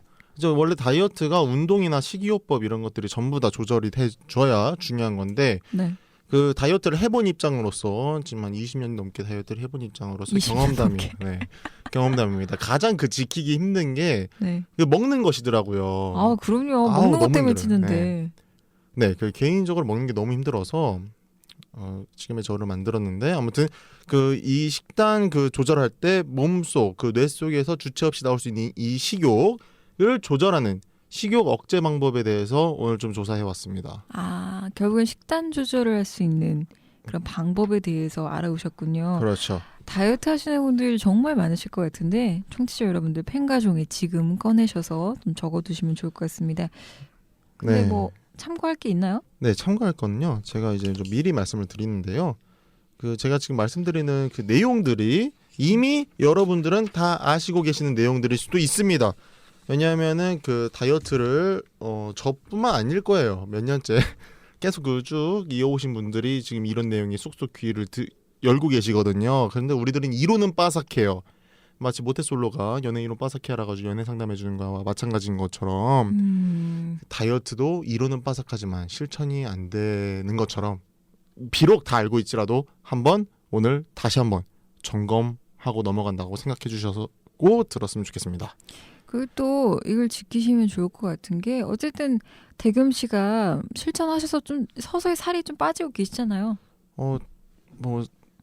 원래 다이어트가 운동이나 식이요법 이런 것들이 전부 다 조절이 돼줘야 중요한 건데 네. 그 다이어트를 해본 입장으로서 지금 한 20년 넘게 다이어트를 해본 입장으로서 경험담입니다. 가장 지키기 힘든 게 먹는 것이더라고요. 그럼요. 먹는 것 때문에 치는데. 네, 개인적으로 먹는 게 너무 힘들어서 지금의 저를 만들었는데 아무튼 이 식단 조절할 때 몸속 뇌 속에서 주체 없이 나올 수 있는 이 식욕을 조절하는 식욕 억제 방법에 대해서 오늘 좀 조사해 왔습니다. 결국엔 식단 조절을 할 수 있는 그런 방법에 대해서 알아오셨군요. 그렇죠. 다이어트 하시는 분들 정말 많으실 것 같은데 청취자 여러분들 펜가종에 지금 꺼내셔서 좀 적어두시면 좋을 것 같습니다. 근데 뭐 참고할 게 있나요? 네, 참고할 거는요. 제가 이제 좀 미리 말씀을 드리는데요. 제가 지금 말씀드리는 내용들이 이미 여러분들은 다 아시고 계시는 내용들일 수도 있습니다. 왜냐하면은 그 다이어트를 저뿐만 아닐 거예요. 몇 년째 계속 그 쭉 이어오신 분들이 지금 이런 내용이 쏙쏙 귀를 열고 계시거든요. 그런데 우리들은 이론은 빠삭해요. 마치 모태솔로가 연애 이론 빠삭해라 가지고 연애 상담해 주는 거와 마찬가지인 것처럼 다이어트도 이론은 빠삭하지만 실천이 안 되는 것처럼 비록 다 알고 있지라도 오늘 다시 한번 점검하고 넘어간다고 생각해 주셔고 들었으면 좋겠습니다. 그리고 또 이걸 지키시면 좋을 것 같은 게 어쨌든 대겸 씨가 실천하셔서 좀 서서히 살이 좀 빠지고 계시잖아요.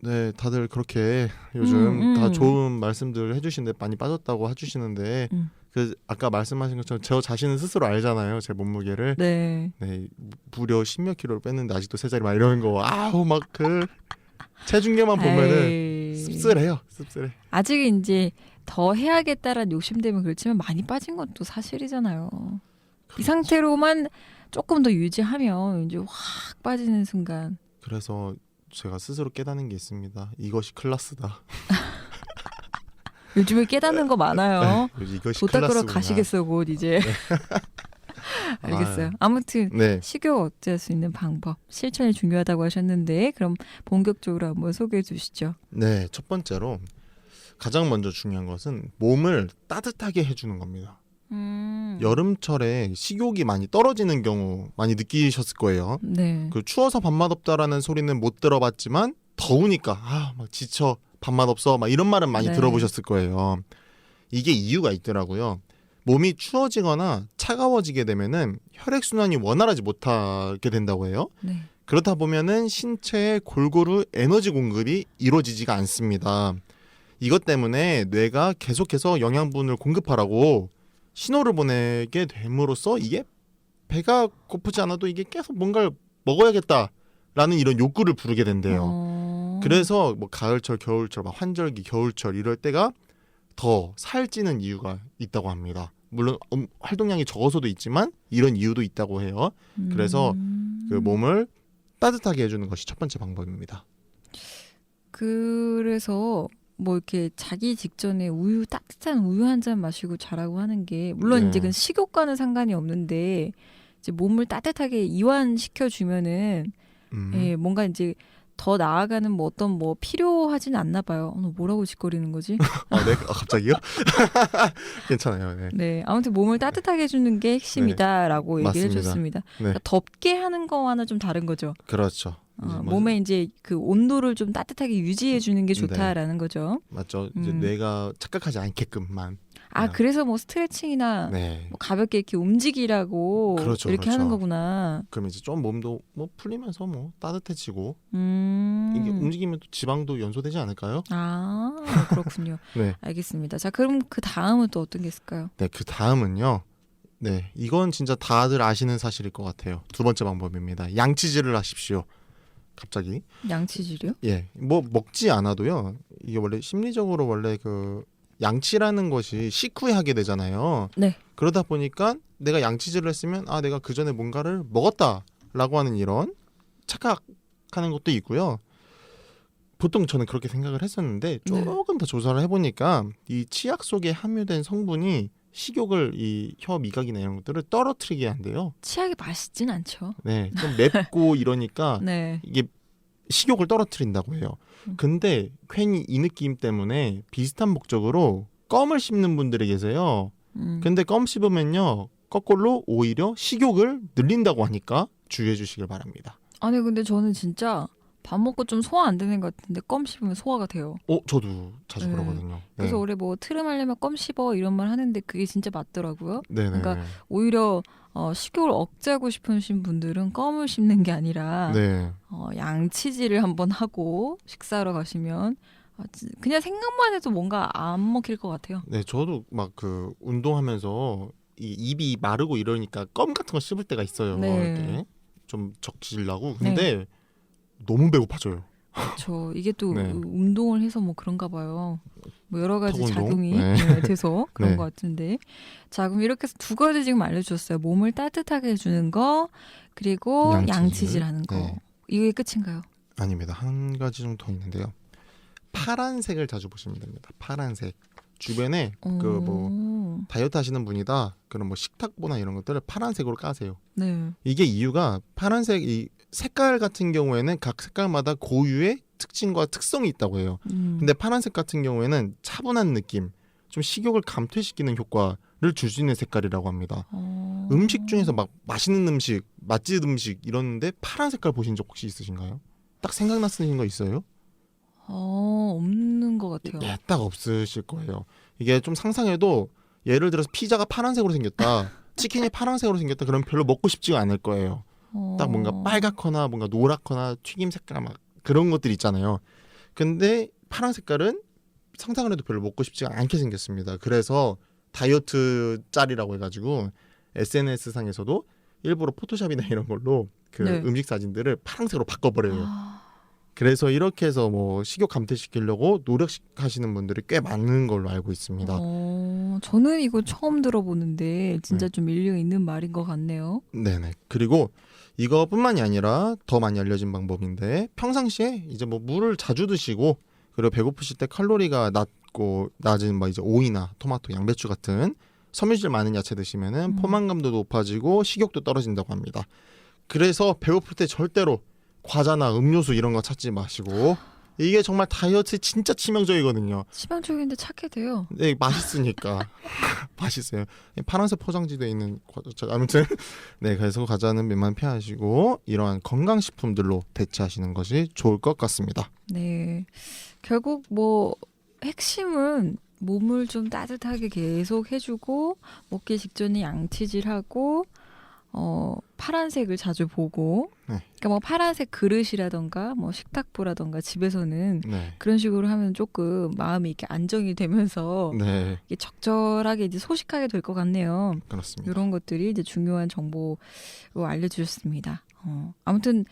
네, 다들 그렇게 요즘 다 좋은 말씀들 해주시는데 많이 빠졌다고 해주시는데 그 아까 말씀하신 것처럼 저 자신은 스스로 알잖아요, 제 몸무게를. 네. 무려 10몇 킬로를 뺐는데 아직도 세 자리 막 이러는 거. 아우 막 그 체중계만 보면은 씁쓸해요, 씁쓸해. 아직 이제 더 해야겠다라는 욕심 때문에 그렇지만 많이 빠진 것도 사실이잖아요. 그렇죠. 이 상태로만 조금 더 유지하면 이제 확 빠지는 순간. 그래서 제가 스스로 깨닫는 게 있습니다. 이것이 클라스다. 요즘에 깨닫는 거 많아요. 이것이 돈 닦으러 클라스구나. 가시겠어요, 곧 이제. 알겠어요. 아무튼 네. 식욕 억제할 수 있는 방법, 실천이 중요하다고 하셨는데 그럼 본격적으로 한번 소개해 주시죠. 네, 첫 번째로 가장 먼저 중요한 것은 몸을 따뜻하게 해주는 겁니다. 여름철에 식욕이 많이 떨어지는 경우 많이 느끼셨을 거예요. 네. 그 추워서 밥맛 없다라는 소리는 못 들어봤지만 더우니까 막 지쳐 밥맛 없어 막 이런 말은 많이 네. 들어보셨을 거예요. 이게 이유가 있더라고요. 몸이 추워지거나 차가워지게 되면은 혈액 순환이 원활하지 못하게 된다고 해요. 네. 그렇다 보면은 신체에 골고루 에너지 공급이 이루어지지가 않습니다. 이것 때문에 뇌가 계속해서 영양분을 공급하라고 신호를 보내게 됨으로써 이게 배가 고프지 않아도 이게 계속 뭔가를 먹어야겠다라는 이런 욕구를 부르게 된대요. 그래서 뭐 가을철, 겨울철, 막 환절기, 겨울철 이럴 때가 더 살찌는 이유가 있다고 합니다. 물론 활동량이 적어서도 있지만 이런 이유도 있다고 해요. 그래서 그 몸을 따뜻하게 해주는 것이 첫 번째 방법입니다. 그래서 뭐 이렇게 자기 직전에 따뜻한 우유 한 잔 마시고 자라고 하는 게 물론 네. 이제 그 식욕과는 상관이 없는데 이제 몸을 따뜻하게 이완시켜 주면은 예, 뭔가 이제 더 나아가는 뭐 어떤 뭐 필요하진 않나 봐요. 너 뭐라고 짓거리는 거지? 네, 갑자기요? 괜찮아요. 네. 네, 아무튼 몸을 따뜻하게 해주는 게 핵심이다라고 얘기를 맞습니다. 해줬습니다. 네. 그러니까 덥게 하는 거와는 좀 다른 거죠. 그렇죠. 몸에 이제 그 온도를 좀 따뜻하게 유지해 주는 게 좋다라는 거죠. 맞죠. 이제 뇌가 착각하지 않게끔만. 그래서 뭐 스트레칭이나 네. 뭐 가볍게 이렇게 움직이라고 그렇죠, 이렇게 그렇죠. 하는 거구나. 그럼 이제 좀 몸도 뭐 풀리면서 뭐 따뜻해지고 이게 움직이면 또 지방도 연소되지 않을까요? 그렇군요. 네. 알겠습니다. 자, 그럼 그 다음은 또 어떤 게 있을까요? 네, 그 다음은요. 네, 이건 진짜 다들 아시는 사실일 것 같아요. 두 번째 방법입니다. 양치질을 하십시오. 갑자기. 양치질이요? 예, 뭐 먹지 않아도요. 이게 원래 심리적으로 원래 그 양치라는 것이 식후에 하게 되잖아요. 네. 그러다 보니까 내가 양치질을 했으면 내가 그 전에 뭔가를 먹었다라고 하는 이런 착각하는 것도 있고요. 보통 저는 그렇게 생각을 했었는데 조금 더 조사를 해보니까 이 치약 속에 함유된 성분이 식욕을 이 혀 미각이나 이런 것들을 떨어뜨리게 한대요. 치약이 맛있진 않죠. 네, 좀 맵고 이러니까 네. 이게 식욕을 떨어뜨린다고 해요. 근데 괜히 이 느낌 때문에 비슷한 목적으로 껌을 씹는 분들이 계세요. 근데 껌 씹으면요 거꾸로 오히려 식욕을 늘린다고 하니까 주의해 주시길 바랍니다. 아니 근데 저는 진짜 밥 먹고 좀 소화 안 되는 것 같은데 껌 씹으면 소화가 돼요. 저도 자주 네. 그러거든요. 그래서 원래 뭐 트름 하려면 껌 씹어 이런 말 하는데 그게 진짜 맞더라고요. 네네. 그러니까 오히려 식욕을 억제하고 싶으신 분들은 껌을 씹는 게 아니라 네. 양치질을 한번 하고 식사하러 가시면 그냥 생각만 해도 뭔가 안 먹힐 것 같아요. 네, 저도 막 그 운동하면서 이 입이 마르고 이러니까 껌 같은 거 씹을 때가 있어요. 네. 이렇게 좀 적시려고. 근데 너무 배고파져요. 그렇죠. 이게 또 네. 운동을 해서 뭐 그런가 봐요. 뭐 여러 가지 턱운동? 작용이 네. 돼서 그런 네. 것 같은데. 자, 그럼 이렇게 해서 두 가지 지금 알려주셨어요. 몸을 따뜻하게 해주는 거, 그리고 양치질 하는 거. 네. 이게 끝인가요? 아닙니다. 한 가지 정도 더 있는데요. 파란색을 자주 보시면 됩니다. 파란색. 주변에 그 뭐 다이어트 하시는 분이다. 그런 뭐 식탁보나 이런 것들을 파란색으로 까세요. 네. 이게 이유가 파란색 이 색깔 같은 경우에는 각 색깔마다 고유의 특징과 특성이 있다고 해요. 근데 파란색 같은 경우에는 차분한 느낌, 좀 식욕을 감퇴시키는 효과를 줄 수 있는 색깔이라고 합니다. 음식 중에서 막 맛있는 음식, 맛집 음식 이런데 파란 색깔 보신 적 혹시 있으신가요? 딱 생각나시는 거 있어요? 없는 것 같아요. 예, 딱 없으실 거예요. 이게 좀 상상해도 예를 들어서 피자가 파란색으로 생겼다, 치킨이 파란색으로 생겼다, 그러면 별로 먹고 싶지가 않을 거예요. 딱 뭔가 빨갛거나 뭔가 노랗거나 튀김 색깔 막 그런 것들 있잖아요. 근데 파란 색깔은 상상을 해도 별로 먹고 싶지가 않게 생겼습니다. 그래서 다이어트 짤이라고 해가지고 SNS 상에서도 일부러 포토샵이나 이런 걸로 그 네. 음식 사진들을 파란색으로 바꿔버려요. 그래서 이렇게 해서 뭐 식욕 감퇴시키려고 노력하시는 분들이 꽤 많은 걸로 알고 있습니다. 저는 이거 처음 들어보는데 진짜 네. 좀 일리가 있는 말인 것 같네요. 네네. 그리고 이거뿐만이 아니라 더 많이 알려진 방법인데 평상시에 이제 뭐 물을 자주 드시고 그리고 배고프실 때 칼로리가 낮은 뭐 이제 오이나 토마토, 양배추 같은 섬유질 많은 야채 드시면은 포만감도 높아지고 식욕도 떨어진다고 합니다. 그래서 배고플 때 절대로 과자나 음료수 이런 거 찾지 마시고 이게 정말 다이어트에 진짜 치명적이거든요. 치명적인데 찾게 돼요. 네, 맛있으니까 맛있어요. 파란색 포장지돼 있는 과자 아무튼 네, 그래서 과자는 웬만하면 피하시고 이러한 건강식품들로 대체하시는 것이 좋을 것 같습니다. 네. 결국 뭐 핵심은 몸을 좀 따뜻하게 계속 해주고 먹기 직전에 양치질하고 파란색을 자주 보고 네. 그러니까 뭐 파란색 그릇이라던가 뭐 식탁보라던가 집에서는 네. 그런 식으로 하면 조금 마음이 이렇게 안정이 되면서 네, 이게 적절하게 이제 소식하게 될 것 같네요. 그렇습니다. 이런 것들이 이제 중요한 정보로 알려주셨습니다. 아무튼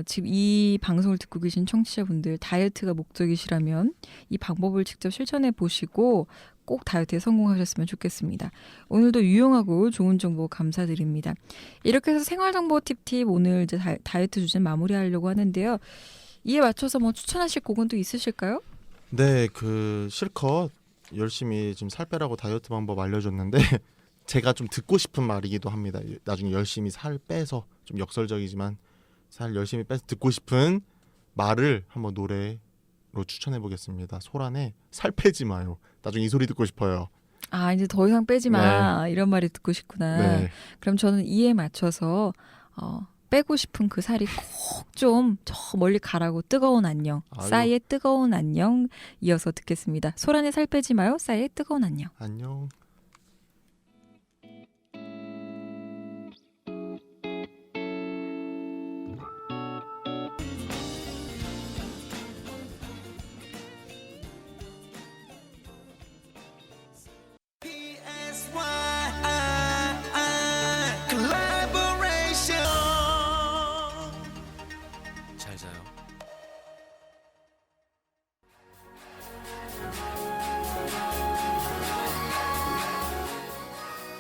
지금 이 방송을 듣고 계신 청취자분들 다이어트가 목적이시라면 이 방법을 직접 실천해 보시고 꼭 다이어트에 성공하셨으면 좋겠습니다. 오늘도 유용하고 좋은 정보 감사드립니다. 이렇게 해서 생활정보 팁 오늘 이제 다이어트 주제 마무리하려고 하는데요. 이에 맞춰서 뭐 추천하실 곡은 또 있으실까요? 네, 그 실컷 열심히 지금 살 빼라고 다이어트 방법 알려줬는데 제가 좀 듣고 싶은 말이기도 합니다. 나중에 열심히 살 빼서 좀 역설적이지만 살 열심히 빼서 듣고 싶은 말을 한번 노래로 추천해 보겠습니다. 소란에 살 빼지 마요. 나중에 이 소리 듣고 싶어요. 아, 이제 더 이상 빼지 마. 이런 말이 듣고 싶구나. 네. 그럼 저는 이에 맞춰서 빼고 싶은 그 살이 꼭 좀 저 멀리 가라고 뜨거운 안녕. 아유. 싸이의 뜨거운 안녕 이어서 듣겠습니다. 소란에 살 빼지 마요. 싸이의 뜨거운 안녕. 안녕. 잘 자요.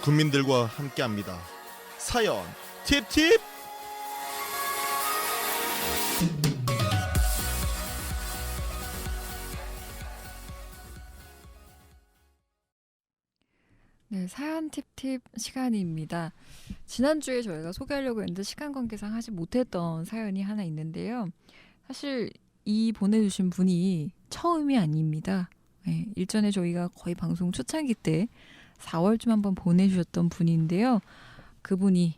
국민들과 함께합니다. 사연 팁. 네, 사연 팁 시간입니다. 지난주에 저희가 소개하려고 했는데 시간 관계상 하지 못했던 사연이 하나 있는데요. 사실 이 보내주신 분이 처음이 아닙니다. 네, 일전에 저희가 거의 방송 초창기 때 4월쯤 한번 보내주셨던 분인데요. 그분이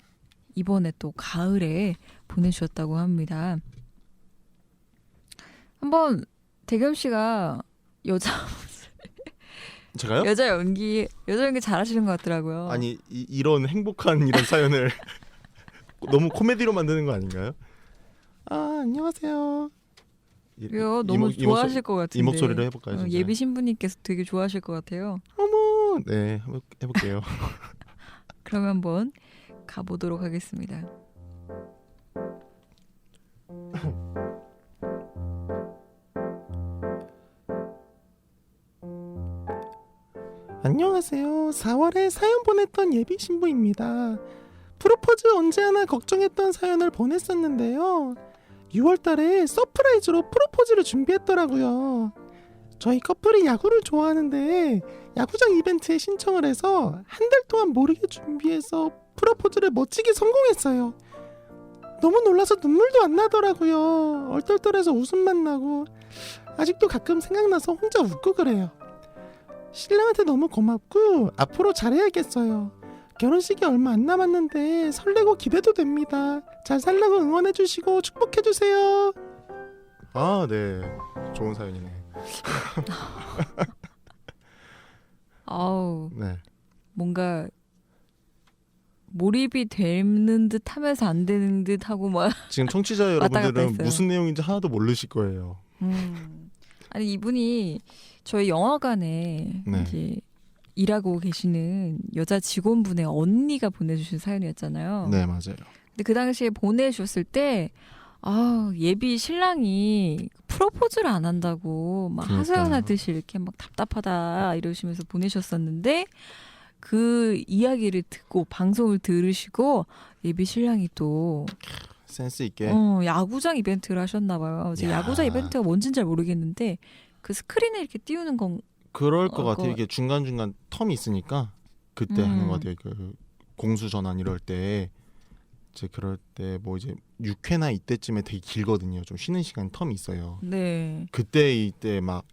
이번에 또 가을에 보내주셨다고 합니다. 한번 대겸 씨가 여자 제가요? 여자 연기 잘하시는 것 같더라고요. 아니 이런 행복한 이런 사연을 너무 코미디로 만드는 거 아닌가요? 아, 안녕하세요. 이거 너무 좋아하실 것 같은데. 이 목소리로 해볼까요? 진짜? 예비 신부님께서 되게 좋아하실 것 같아요. 어머, 네, 한번 해볼게요. 그러면 한번 가보도록 하겠습니다. 안녕하세요. 4월에 사연 보냈던 예비 신부입니다. 프로포즈 언제 하나 걱정했던 사연을 보냈었는데요. 6월 달에 서프라이즈로 프로포즈를 준비했더라고요. 저희 커플이 야구를 좋아하는데 야구장 이벤트에 신청을 해서 한 달 동안 모르게 준비해서 프로포즈를 멋지게 성공했어요. 너무 놀라서 눈물도 안 나더라고요. 얼떨떨해서 웃음만 나고 아직도 가끔 생각나서 혼자 웃고 그래요. 신랑한테 너무 고맙고 앞으로 잘해야겠어요. 결혼식이 얼마 안 남았는데 설레고 기대도 됩니다. 잘 살라고 응원해주시고 축복해주세요. 아, 네. 좋은 사연이네. 아우 네. 뭔가 몰입이 되는 듯 하면서 안 되는 듯 하고 막 지금 청취자 왔다 갔다 여러분들은 했어요. 무슨 내용인지 하나도 모르실 거예요. 아니 이분이 저희 영화관에 네. 이제 일하고 계시는 여자 직원분의 언니가 보내주신 사연이었잖아요. 네, 맞아요. 근데 그 당시에 보내주셨을 때 예비 신랑이 프로포즈를 안 한다고 막 그러니까요. 하소연하듯이 이렇게 막 답답하다 이러시면서 보내셨었는데 그 이야기를 듣고 방송을 들으시고 예비 신랑이 또 센스 있게. 야구장 이벤트를 하셨나 봐요. 이제 야. 야구장 이벤트가 뭔지는 잘 모르겠는데 그 스크린에 이렇게 띄우는 건 그럴 것 같아요. 이게 중간중간 텀이 있으니까 그때 하는 것 같아요. 그 공수 전환 이럴 때 이제 그럴 때 뭐 이제 6회나 이때쯤에 되게 길거든요. 좀 쉬는 시간 텀이 있어요. 네. 그때 이때 막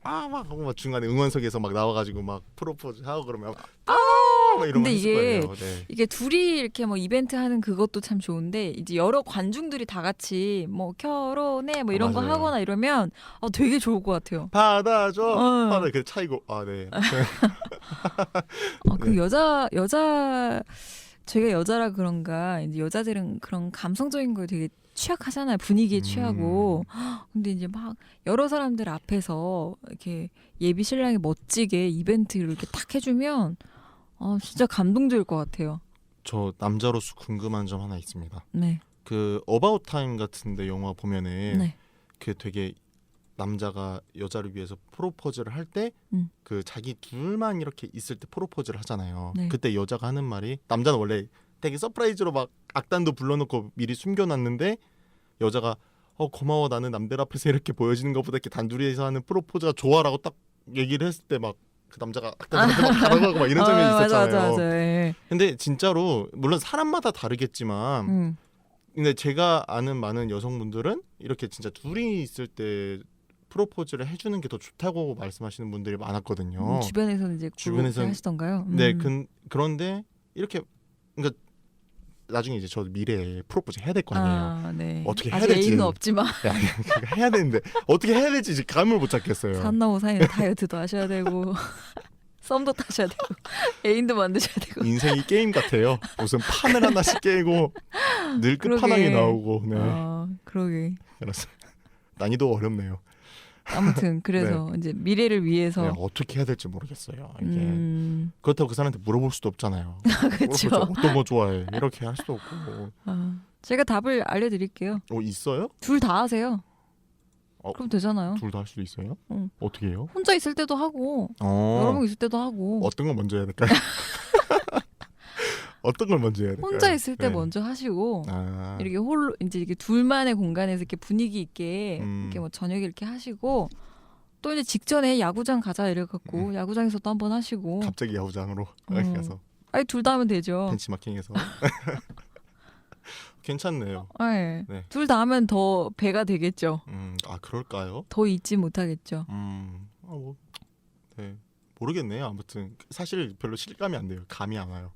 하고 막 중간에 응원석에서 막 나와가지고 막 프로포즈 하고 그러면 막 이런 거 근데 했을 이게 거예요. 네. 이게 둘이 이렇게 뭐 이벤트 하는 그것도 참 좋은데 이제 여러 관중들이 다 같이 뭐 결혼해 뭐 이런 거 맞아요. 하거나 이러면 되게 좋을 것 같아요. 받아줘. 받아. 그 차이고. 네. 그 네. 여자 저희가 여자라 그런가 이제 여자들은 그런 감성적인 거 되게 취약하잖아요. 분위기에 취하고. 근데 이제 막 여러 사람들 앞에서 이렇게 예비 신랑이 멋지게 이벤트를 이렇게 딱 해주면 진짜 감동적일 것 같아요. 저 남자로서 궁금한 점 하나 있습니다. 네. 그 어바웃 타임 같은데 영화 보면은 네. 그 되게 남자가 여자를 위해서 프로포즈를 할 때 그 자기 둘만 이렇게 있을 때 프로포즈를 하잖아요. 네. 그때 여자가 하는 말이 남자는 원래 되게 서프라이즈로 막 악단도 불러놓고 미리 숨겨놨는데 여자가 고마워 나는 남들 앞에서 이렇게 보여지는 것보다 이렇게 단둘이서 하는 프로포즈가 좋아라고 딱 얘기를 했을 때 막 그 남자가 악단한테 막 다가가고 막 이런 장면이 있었잖아요. 맞아. 예. 근데 진짜로 물론 사람마다 다르겠지만 근데 제가 아는 많은 여성분들은 이렇게 진짜 둘이 있을 때 프로포즈를 해주는 게 더 좋다고 말씀하시는 분들이 많았거든요. 주변에서는 이제 그렇게 하시던가요? 네, 그런데 이렇게 그러니까 나중에 이제 저 미래에 프로포즈 해야 될 거 아니에요. 네. 어떻게 해야 아직 될지 애인은 없지만 해야 되는데 어떻게 해야 될지 이제 감을 못 잡겠어요. 산 넘어 산이는 다이어트도 하셔야 되고 썸도 타셔야 되고 애인도 만드셔야 되고 인생이 게임 같아요. 무슨 판을 하나씩 깨고 늘 끝판왕이 나오고. 네. 그러게. 그렇습니다. 난이도 어렵네요. 아무튼 그래서 네. 이제 미래를 위해서 어떻게 해야 될지 모르겠어요. 이게 그렇다고 그 사람한테 물어볼 수도 없잖아요. 그렇죠. 어떤 거 좋아해? 이렇게 할 수도 없고. 제가 답을 알려드릴게요. 있어요? 둘 다 하세요. 그럼 되잖아요. 둘 다 할 수도 있어요? 응. 어떻게 해요? 혼자 있을 때도 하고 여러 명 있을 때도 하고. 어떤 걸 먼저 해야 될까요? 어떤 걸 먼저 해야 될까요? 혼자 있을 때 네. 먼저 하시고 이렇게 홀로 이제 이렇게 둘만의 공간에서 이렇게 분위기 있게 이렇게 뭐 저녁에 이렇게 하시고 또 이제 직전에 야구장 가자 이래갖고 야구장에서도 한번 하시고 갑자기 야구장으로 가서 아니 둘 다 하면 되죠. 벤치마킹해서 괜찮네요. 네. 네. 둘 다 하면 더 배가 되겠죠. 그럴까요? 더 잊지 못하겠죠. 네. 모르겠네요. 아무튼 사실 별로 실감이 안 돼요. 감이 안 와요.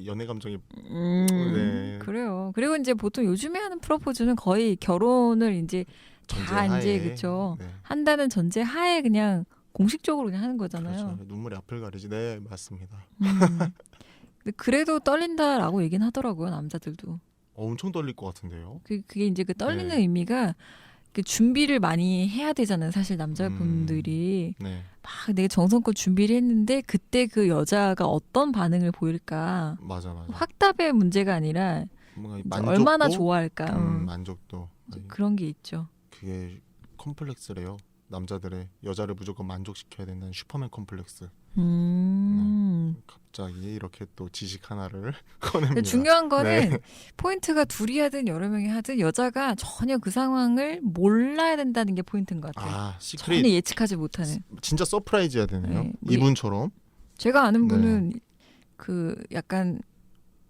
연애 감정이. 네. 그래요. 그리고 이제 보통 요즘에 하는 프로포즈는 거의 결혼을 이제 다 이제 그쵸. 네. 한다는 전제 하에 그냥 공식적으로 그냥 하는 거잖아요. 그렇죠. 눈물이 앞을 가리지. 네, 맞습니다. 근데 그래도 떨린다라고 얘기는 하더라고요, 남자들도. 엄청 떨릴 것 같은데요. 그게 이제 그 떨리는 네. 의미가 그 준비를 많이 해야 되잖아요, 사실 남자분들이. 네. 막 내가 정성껏 준비를 했는데 그때 그 여자가 어떤 반응을 보일까. 맞아. 확답의 문제가 아니라 만족도? 얼마나 좋아할까. 만족도. 그런 게 있죠. 그게 컴플렉스래요. 남자들의 여자를 무조건 만족시켜야 된다는 슈퍼맨 컴플렉스. 네. 갑자기 이렇게 또 지식 하나를 근데 꺼냅니다. 중요한 거는 네. 포인트가 둘이 하든 여러 명이 하든 여자가 전혀 그 상황을 몰라야 된다는 게 포인트인 것 같아요. 아, 전혀 시크릿. 예측하지 못하는. 진짜 서프라이즈해야 되네요. 네. 이분처럼. 제가 아는 네. 분은 그 약간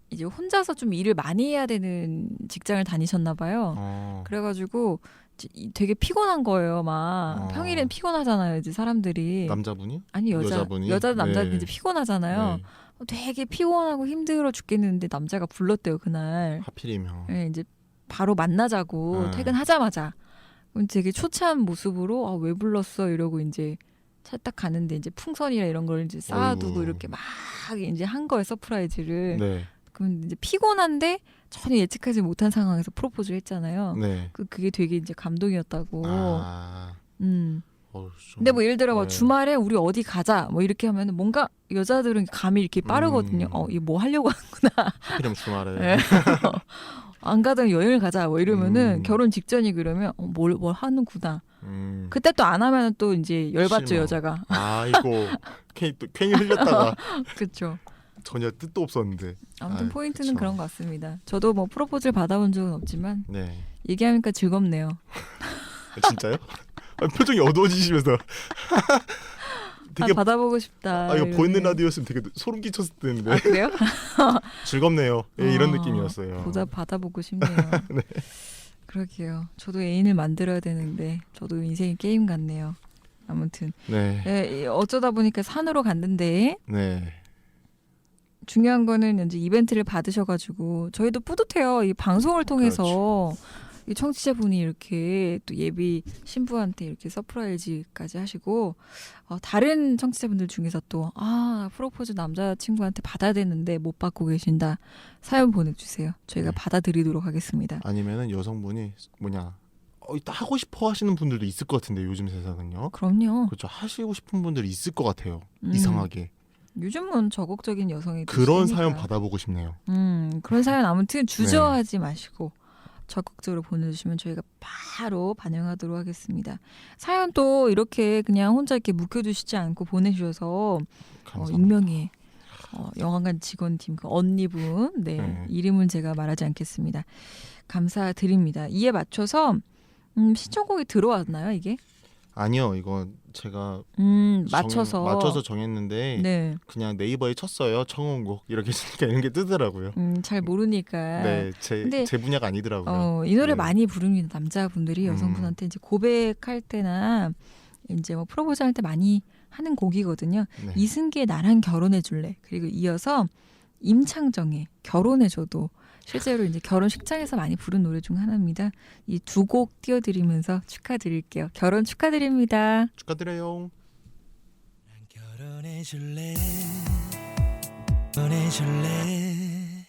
이제 혼자서 좀 일을 많이 해야 되는 직장을 다니셨나 봐요. 그래가지고 되게 피곤한 거예요. 막 평일엔 피곤하잖아요. 이제 사람들이. 남자분이? 아니 여자분이? 여자 남자 네. 이제 피곤하잖아요. 네. 되게 피곤하고 힘들어 죽겠는데 남자가 불렀대요 그날. 하필이면. 네, 이제 바로 만나자고 네. 퇴근하자마자. 그럼 되게 초췌한 모습으로 아, 왜 불렀어 이러고 이제 차 딱 가는데 이제 풍선이나 이런 걸 이제 쌓아두고 어이구. 이렇게 막 이제 한 거예요 서프라이즈를. 네. 그럼 이제 피곤한데 전혀 예측하지 못한 상황에서 프로포즈를 했잖아요. 네. 그게 되게 이제 감동이었다고. 아. 좀- 근데 뭐 예를 들어 뭐 네. 주말에 우리 어디 가자 뭐 이렇게 하면 뭔가 여자들은 감이 이렇게 빠르거든요. 이거 뭐 하려고 하는구나. 하필이면 주말에. 네. 안 가던 여행을 가자 뭐 이러면은 결혼 직전이고 이러면 뭘 하는구나. 그때 또 안 하면 또 이제 열받죠 실망. 여자가. 아이고 괜히 흘렸다가 그렇죠. 전혀 뜻도 없었는데. 아무튼 아이, 포인트는 그쵸. 그런 것 같습니다. 저도 뭐 프로포즈를 받아본 적은 없지만 네. 얘기하니까 즐겁네요. 아, 진짜요? 아, 표정이 어두워지시면서. 되게 받아보고 싶다. 이거 이러네. 보이는 라디오였으면 되게 소름 끼쳤을 텐데. 아, 그래요? 즐겁네요. 예, 이런 느낌이었어요. 받아보고 싶네요. 네. 그러게요. 저도 애인을 만들어야 되는데 저도 인생이 게임 같네요. 아무튼 네. 예, 어쩌다 보니까 산으로 갔는데 네. 중요한 거는 이제 이벤트를 받으셔가지고 저희도 뿌듯해요. 이 방송을 통해서 그렇죠. 이 청취자분이 이렇게 또 예비 신부한테 이렇게 서프라이즈까지 하시고 다른 청취자분들 중에서 또 프로포즈 남자친구한테 받아야 되는데 못 받고 계신다 사연 보내주세요. 저희가 네. 받아드리도록 하겠습니다. 아니면은 여성분이 이따 하고 싶어 하시는 분들도 있을 것 같은데 요즘 세상은요. 그럼요. 그렇죠. 하시고 싶은 분들이 있을 것 같아요. 이상하게. 요즘은 적극적인 여성이 그런 있으니까. 사연 받아보고 싶네요. 그런 사연 아무튼 주저하지 마시고 적극적으로 보내주시면 저희가 바로 반영하도록 하겠습니다. 사연 또 이렇게 그냥 혼자 이렇게 묵혀두시지 않고 보내주셔서 익명의 영화관 직원팀 그 언니분 네. 이름은 제가 말하지 않겠습니다. 감사드립니다. 이에 맞춰서 신청곡이 들어왔나요 이게? 아니요, 이거 제가 맞춰서 정했는데 네. 그냥 네이버에 쳤어요. 청혼곡 이렇게 치니까 이런 게 뜨더라고요. 잘 모르니까. 네, 근데 제 분야가 아니더라고요. 이 노래 네. 많이 부릅니다. 남자분들이 여성분한테 이제 고백할 때나 이제 뭐 프로포즈 할 때 많이 하는 곡이거든요. 네. 이승기의 나랑 결혼해 줄래. 그리고 이어서 임창정의 결혼해줘도 실제로 이제 결혼식장에서 많이 부른 노래 중 하나입니다. 이 두 곡 띄워드리면서 축하드릴게요. 결혼 축하드립니다. 축하드려요. 결혼해줄래 결혼해줄래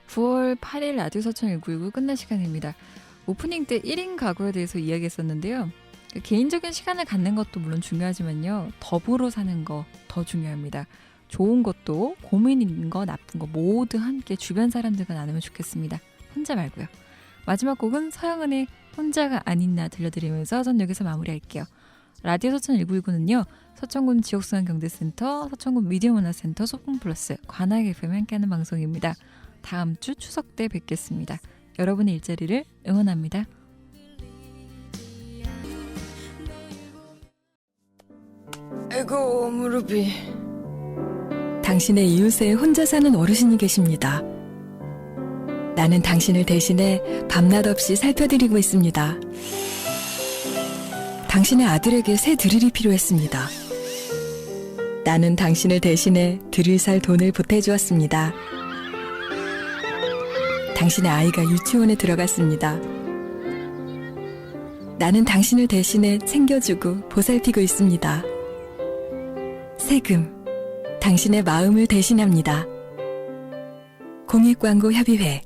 (9월 8일) 라디오 서천 1919 끝날 시간입니다. 오프닝 때 1인 가구에 대해서 이야기했었는데요. 개인적인 시간을 갖는 것도 물론 중요하지만요. 더불어 사는 거 더 중요합니다. 좋은 것도 고민인 거 나쁜 거 모두 함께 주변 사람들과 나누면 좋겠습니다. 혼자 말고요. 마지막 곡은 서영은의 혼자가 아닌 나 들려드리면서 전 여기서 마무리할게요. 라디오 서천 1919는요. 서천군 지역순환경제센터, 서천군 미디어문화센터, 소풍플러스, 관악 FM 함께하는 방송입니다. 다음 주 추석 때 뵙겠습니다. 여러분의 일자리를 응원합니다. 아이고 무릎이. 당신의 이웃에 혼자 사는 어르신이 계십니다. 나는 당신을 대신해 밤낮 없이 살펴드리고 있습니다. 당신의 아들에게 새 드릴이 필요했습니다. 나는 당신을 대신해 드릴 살 돈을 보태주었습니다. 당신의 아이가 유치원에 들어갔습니다. 나는 당신을 대신해 챙겨주고 보살피고 있습니다. 세금, 당신의 마음을 대신합니다. 공익광고협의회